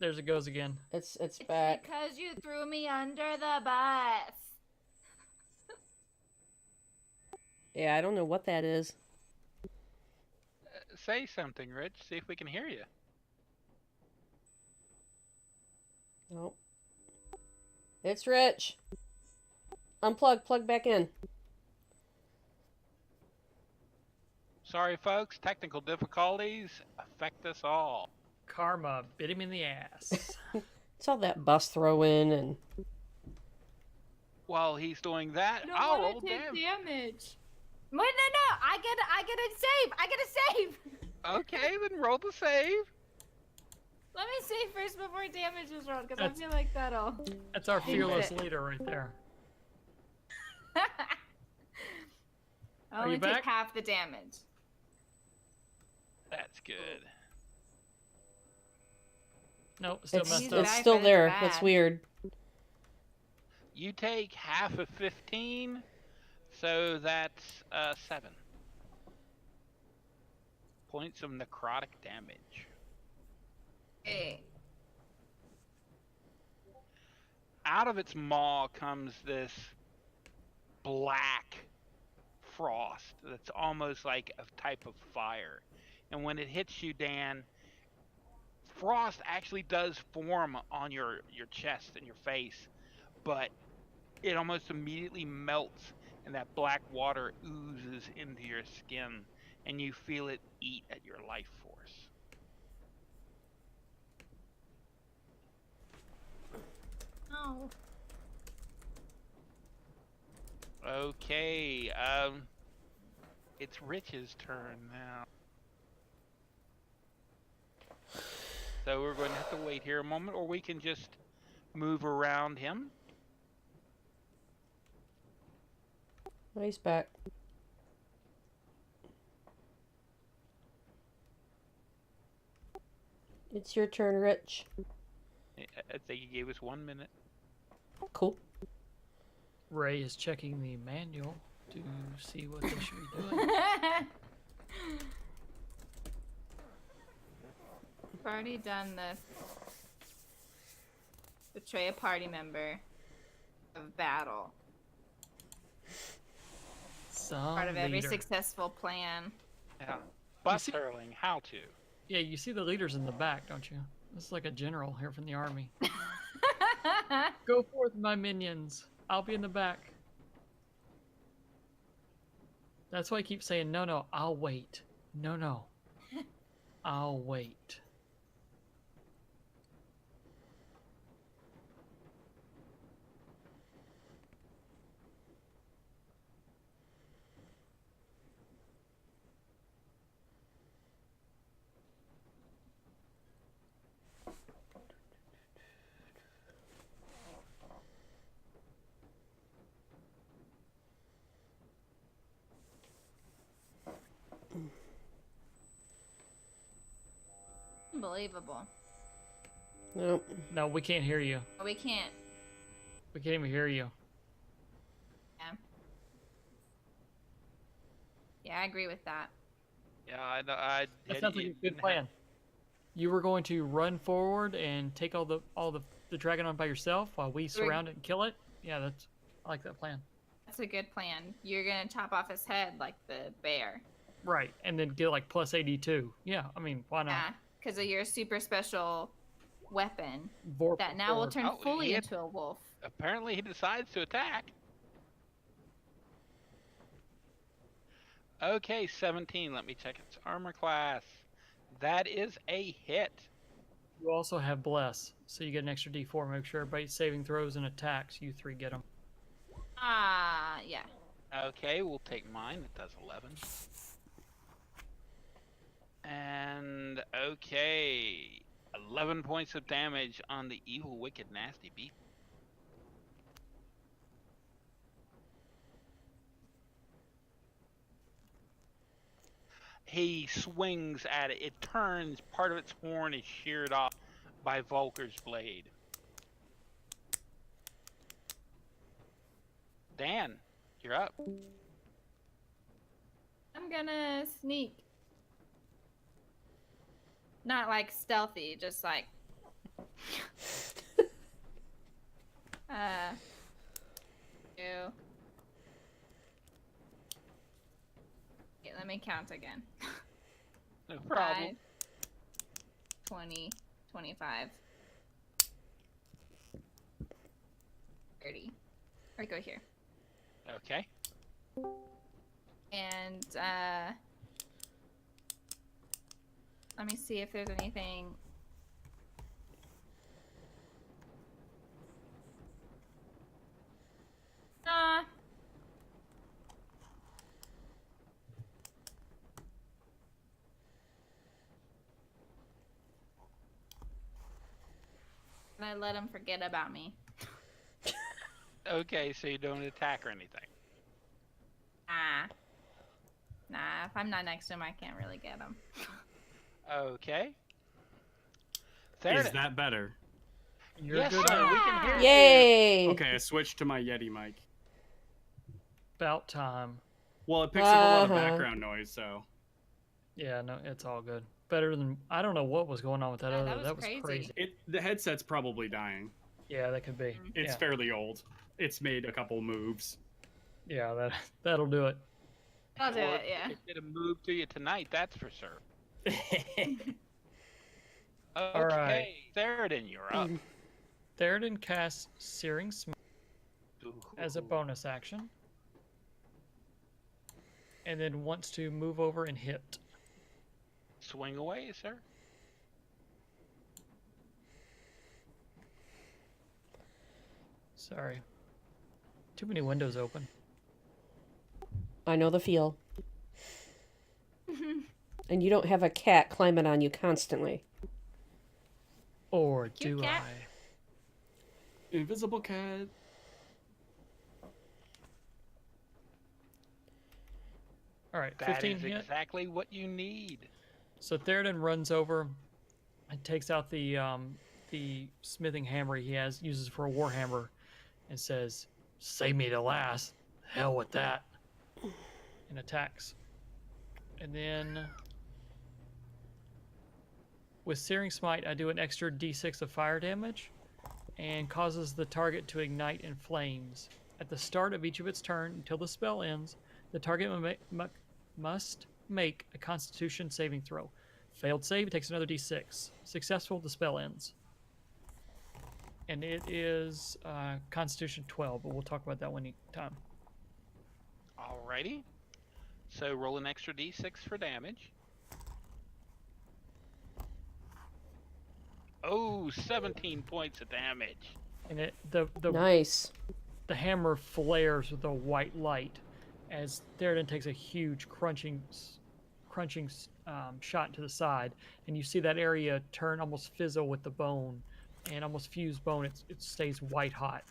There's it goes again. It's back. Because you threw me under the bus. Yeah, I don't know what that is. Say something, Rich. See if we can hear you. Nope. It's Rich. Unplug, plug back in. Sorry, folks. Technical difficulties affect us all. Karma bit him in the ass. It's all that bus throw in and While he's doing that, I don't I'll want roll to take damage. damage. Wait, no. I get a save. I get a save. Okay, then roll the save. Let me save first before damage is rolled, because I That's- feel like that'll. That's our fearless it. leader right there. I Are only you take back? half the damage. That's good. Nope, still it's messed He's up. it's back, still but it's there. bad. That's weird. You take half of 15, so that's 7 points of necrotic damage. Hey. Out of its maw comes this black frost that's almost like a type of fire. And when it hits you, Dan, frost actually does form on your chest and your face, but it almost immediately melts and that black water oozes into your skin and you feel it eat at your life force. Oh. Okay, it's Rich's turn now. So we're going to have to wait here a moment, or we can just move around him. Oh, he's back. It's your turn, Rich. I think he gave us 1 minute. Cool. Ray is checking the manual to see what they should be doing. We've already done this. Betray a party member of battle. Some Part of every leader. successful plan. Yeah. Bus see- hurling, how to. Yeah, you see the leaders in the back, don't you? This is like a general here from the army. Go forth, my minions. I'll be in the back. That's why I keep saying, no, I'll wait. No. I'll wait. Unbelievable. Nope. No, we can't hear you. Oh, we can't. We can't even hear you. Yeah, I agree with that. Yeah, I know. I That sounds like a good plan. You were going to run forward and take all the dragon on by yourself while we surround it and kill it. Yeah, I like that plan. That's a good plan. You're gonna chop off his head like the bear. Right, and then get like plus 82. Yeah, I mean, why not? Yeah, because of your super special weapon Vorpal that now will sword. turn Oh, fully he had- into a wolf. Apparently he decides to attack. Okay, 17. Let me check its armor class. That is a hit. You also have bless, so you get an extra D4. Make sure everybody's saving throws and attacks. You 3 get them. Yeah. Okay, we'll take mine. It does 11. And okay, 11 points of damage on the evil, wicked, nasty beast. He swings at it. It turns. Part of its horn is sheared off by Volker's blade. Dan, you're up. I'm gonna sneak. Not like stealthy, just like Two. Okay, let me count again. No problem. 5, 20, 25, 30. Or go here. Okay. And let me see if there's anything. And I let him forget about me. Okay, so you don't attack or anything. Nah, if I'm not next to him, I can't really get him. Okay. Is Theoden. that better? You're Yes, good sir. now. We can hear you. Yay! Okay, I switched to my Yeti mic. About time. Well, it picks up a lot of Uh-huh. background noise, so. Yeah, no, it's all good. Better than I don't know what was going on with that Yeah, other. that was crazy. The headset's probably dying. Yeah, that could be. It's yeah. fairly old. It's made a couple moves. Yeah, that'll do it. I'll do Well, it, yeah. It did a move to you tonight, that's for sure. Okay, All right. Theoden, you're up. Theoden casts Searing Smite as a Ooh. bonus action, and then wants to move over and hit. Swing away, sir. Sorry, too many windows open. I know the feel. And you don't have a cat climbing on you constantly. Or Cute do cat. I? Invisible cat. All right, That 15 is hit. exactly what you need. So Theoden runs over and takes out the smithing hammer he uses for a warhammer, and says, "Save me the last. Hell with that," and attacks. And then with Searing Smite, I do an extra d6 of fire damage, and causes the target to ignite in flames. At the start of each of its turn until the spell ends, the target must make a Constitution saving throw. Failed save, it takes another d6. Successful, the spell ends. And it is Constitution 12, but we'll talk about that one time. Alrighty. So roll an extra d6 for damage. Oh, 17 points of damage. And the Nice. hammer flares with a white light as Theoden takes a huge crunching shot to the side, and you see that area turn almost fizzle with the bone, and almost fuse bone. It stays white hot.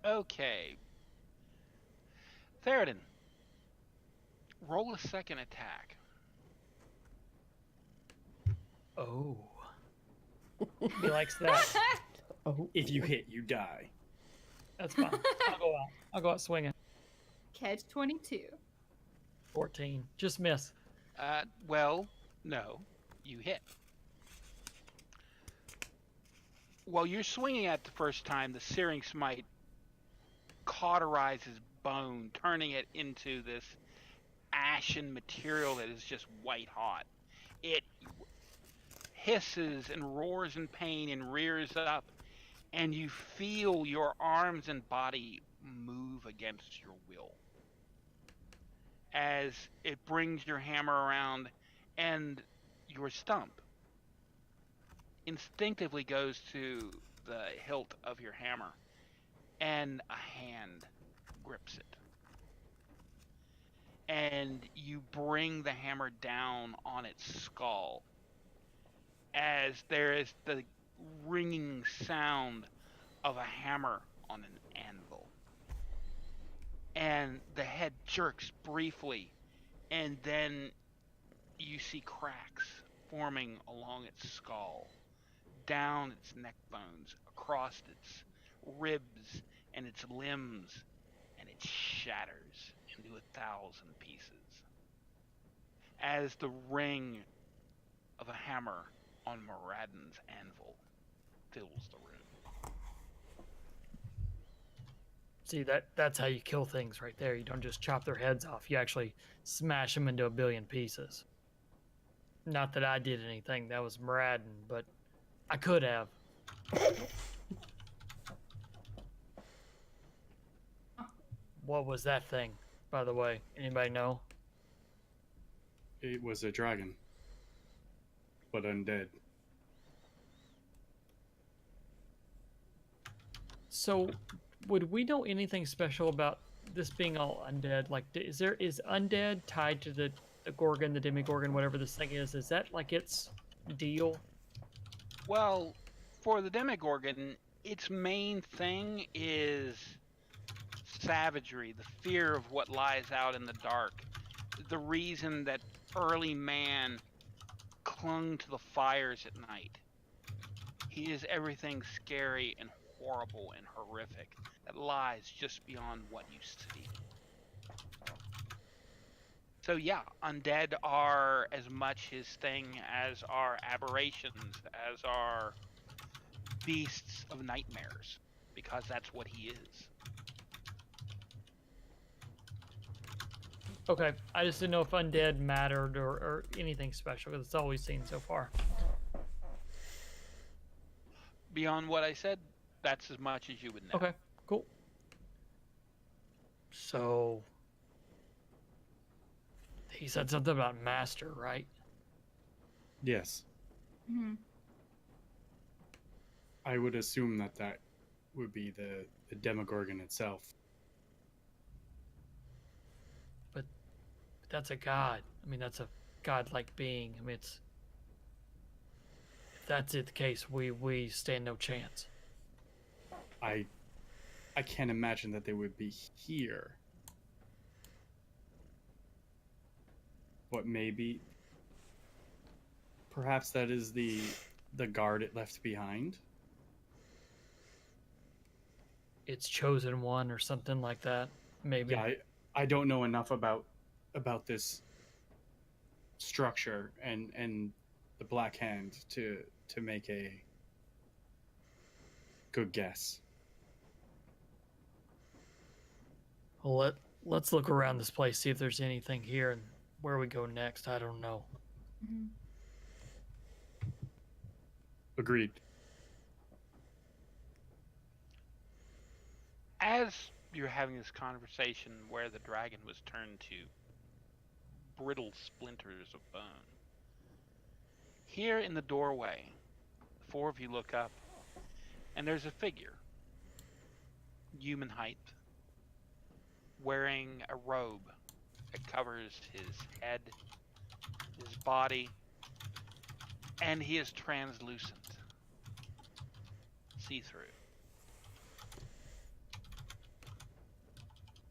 Okay. Theoden, roll a second attack. Oh, he likes that. Oh. If you hit, you die. That's fine. I'll go out swinging. Catch 22. 14, just miss. Well, no, you hit. While you're swinging at the first time, the Searing Smite cauterizes bone, turning it into this ashen material that is just white hot. It hisses and roars in pain and rears up, and you feel your arms and body move against your will as it brings your hammer around, and your stump instinctively goes to the hilt of your hammer, and a hand grips it. And you bring the hammer down on its skull as there is the ringing sound of a hammer on an anvil. And the head jerks briefly, and then you see cracks forming along its skull, down its neck bones, across its ribs and its limbs, and it shatters into 1,000 pieces as the ring of a hammer on Moradin's anvil fills the room. See, that's how you kill things right there. You don't just chop their heads off. You actually smash them into a billion pieces. Not that I did anything. That was Moradin, but I could have. What was that thing, by the way? Anybody know? It was a dragon, but undead. So, would we know anything special about this being all undead? Like, is undead tied to the Gorgon, the Demigorgon, whatever this thing is? Is that like its deal? Well, for the Demogorgon, its main thing is savagery, the fear of what lies out in the dark. The reason that early man clung to the fires at night. He is everything scary and horrible and horrific that lies just beyond what you see. So yeah, undead are as much his thing as are aberrations, as are beasts of nightmares, because that's what he is. Okay, I just didn't know if undead mattered or anything special, because it's all we've seen so far. Beyond what I said, that's as much as you would know. Okay, cool. So, he said something about master, right? Yes. Hmm. I would assume that would be the Demogorgon itself. But that's a god. I mean, that's a godlike being. I mean, it's... If that's the case, we stand no chance. I can't imagine that they would be here. But maybe... Perhaps that is the guard it left behind? It's chosen one or something like that, maybe. Yeah, I don't know enough about this structure and the Black Hand to make a good guess. Well, let's look around this place, see if there's anything here, and where we go next, I don't know. Hmm. Agreed. As you're having this conversation where the dragon was turned to brittle splinters of bone, here in the doorway, the four of you look up, and there's a figure, human height, wearing a robe that covers his head, his body, and he is translucent, see-through.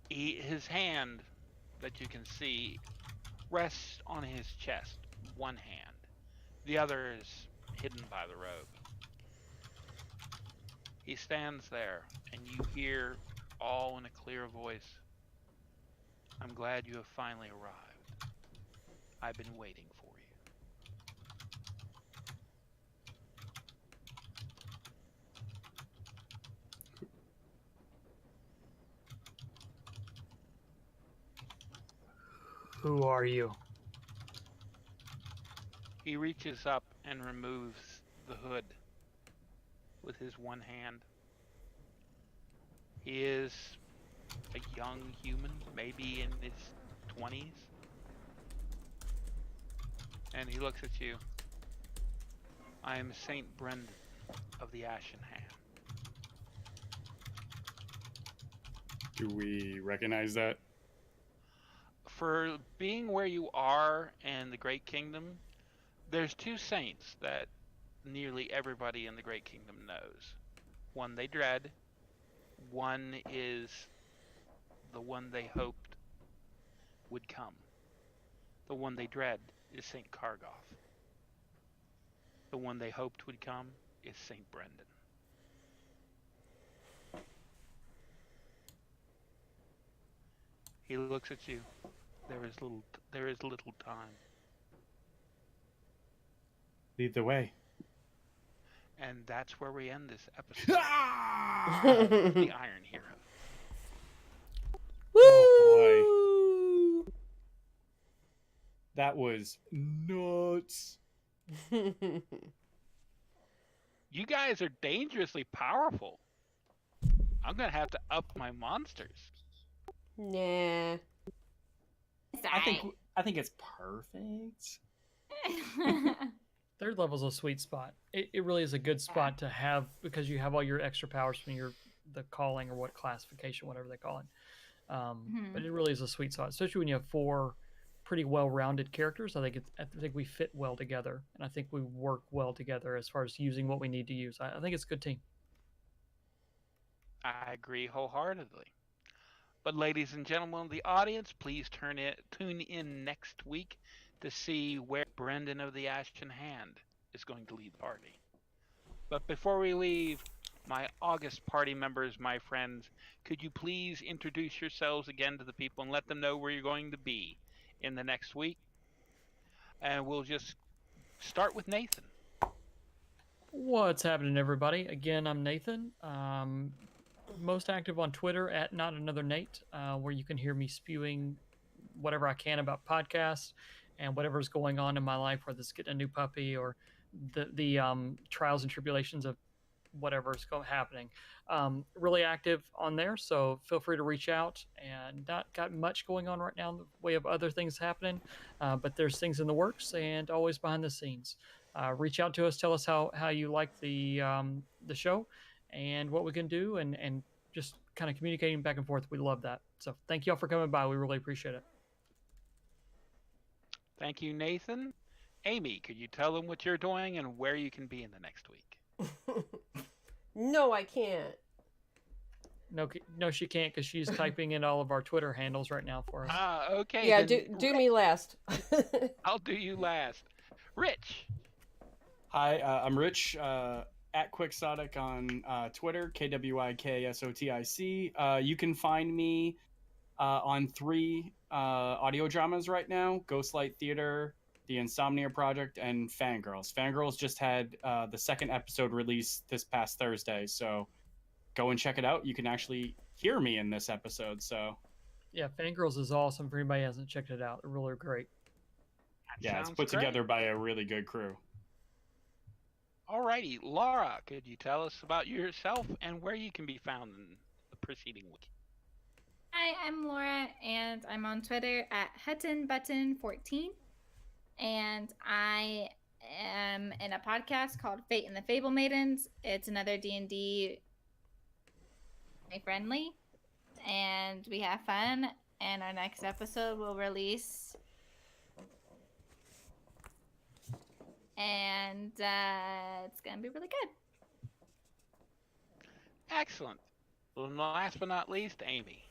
His hand that you can see rests on his chest, one hand. The other is hidden by the robe. He stands there, and you hear all in a clear voice, "I'm glad you have finally arrived. I've been waiting for you." Who are you? He reaches up and removes the hood with his one hand. He is a young human, maybe in his 20s. And he looks at you. "I am Saint Brendan of the Ashen Hand." Do we recognize that? For being where you are in the Great Kingdom, there's two saints that nearly everybody in the Great Kingdom knows. One they dread, one is the one they hoped would come. The one they dread is Saint Kargoth. The one they hoped would come is Saint Brendan. He looks at you. There is little time. Lead the way. And that's where we end this episode of The Iron Hero. Oh boy. That was nuts. You guys are dangerously powerful. I'm gonna have to up my monsters. Nah. It's I think it's perfect. Third level's a sweet spot. It really is a good spot to have because you have all your extra powers from the calling or what classification, whatever they call it. But it really is a sweet spot, especially when you have 4 pretty well-rounded characters. I think we fit well together, and I think we work well together as far as using what we need to use. I think it's a good team. I agree wholeheartedly. But ladies and gentlemen of the audience, please tune in next week to see where Brendan of the Ashen Hand is going to lead the party. But before we leave, my August party members, my friends, could you please introduce yourselves again to the people and let them know where you're going to be in the next week? And we'll just start with Nathan. What's happening, everybody? Again, I'm Nathan. Most active on Twitter at Not Another Nate, where you can hear me spewing whatever I can about podcasts and whatever's going on in my life, whether it's getting a new puppy or the trials and tribulations of whatever's happening. Really active on there, so feel free to reach out. And not got much going on right now in the way of other things happening, but there's things in the works and always behind the scenes. Reach out to us, tell us how you like the show and what we can do, and just kind of communicating back and forth. We love that. So thank you all for coming by. We really appreciate it. Thank you, Nathan. Amy, could you tell them what you're doing and where you can be in the next week? No, I can't. No, she can't because she's typing in all of our Twitter handles right now for us. Okay. Yeah, do me last. I'll do you last. Rich. Hi, I'm Rich. At Quixotic on Twitter, KWIKSOTIC. You can find me on 3 audio dramas right now: Ghostlight Theater, The Insomnia Project, and Fangirls. Fangirls just had the 2nd episode released this past Thursday, so go and check it out. You can actually hear me in this episode. So yeah, Fangirls is awesome. For anybody who hasn't checked it out, they're really great. yeah, it's put together by a really good crew. Alrighty, Laura, could you tell us about yourself and where you can be found in the preceding week? Hi, I'm Laura, and I'm on Twitter at HuttonButton14, and I am in a podcast called Fate and the Fable Maidens. It's another D&D friendly, and we have fun, and our next episode will release, and it's gonna be really good. Excellent. Well, last but not least, Amy.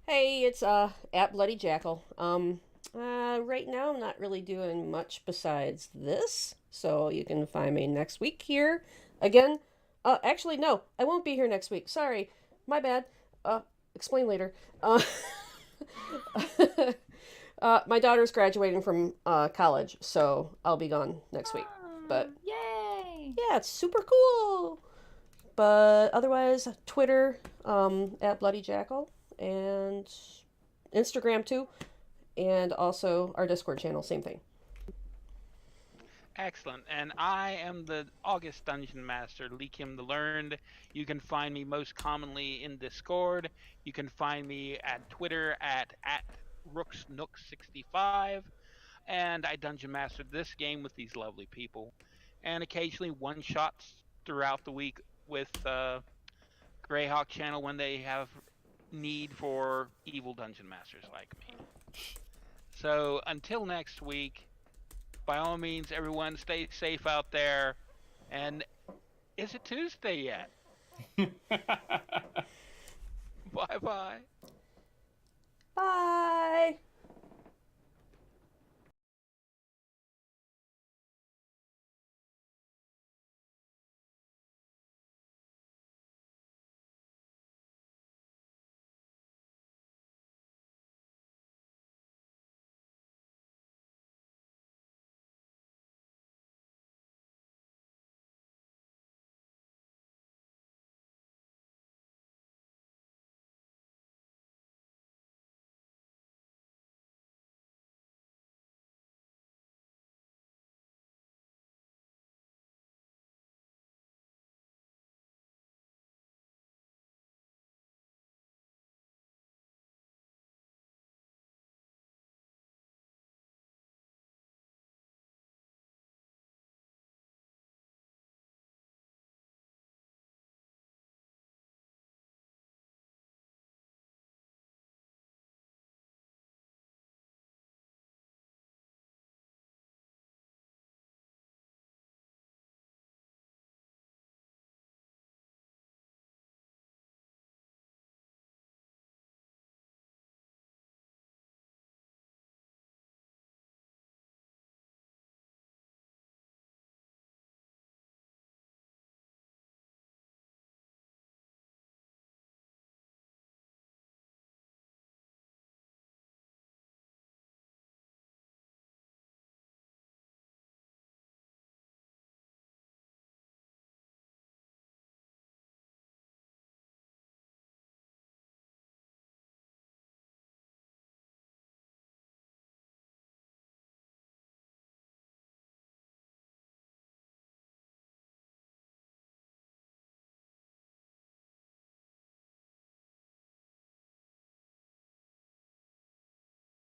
Hey, it's at Bloody Jackal. Right now I'm not really doing much besides this, so you can find me next week here again. Actually, no, I won't be here next week. Sorry, my bad. Explain later. My daughter's graduating from college, so I'll be gone next week. But yay! Yeah, it's super cool. But otherwise, Twitter at Bloody Jackal, and Instagram too, and also our Discord channel, same thing. Excellent. And I am the August Dungeon Master, Leakim the Learned. You can find me most commonly in Discord. You can find me at Twitter at RooksNook65. And I Dungeon Mastered this game with these lovely people. And occasionally one-shots throughout the week with Greyhawk Channel when they have need for evil Dungeon Masters like me. So until next week, by all means, everyone stay safe out there. And is it Tuesday yet? Bye-bye.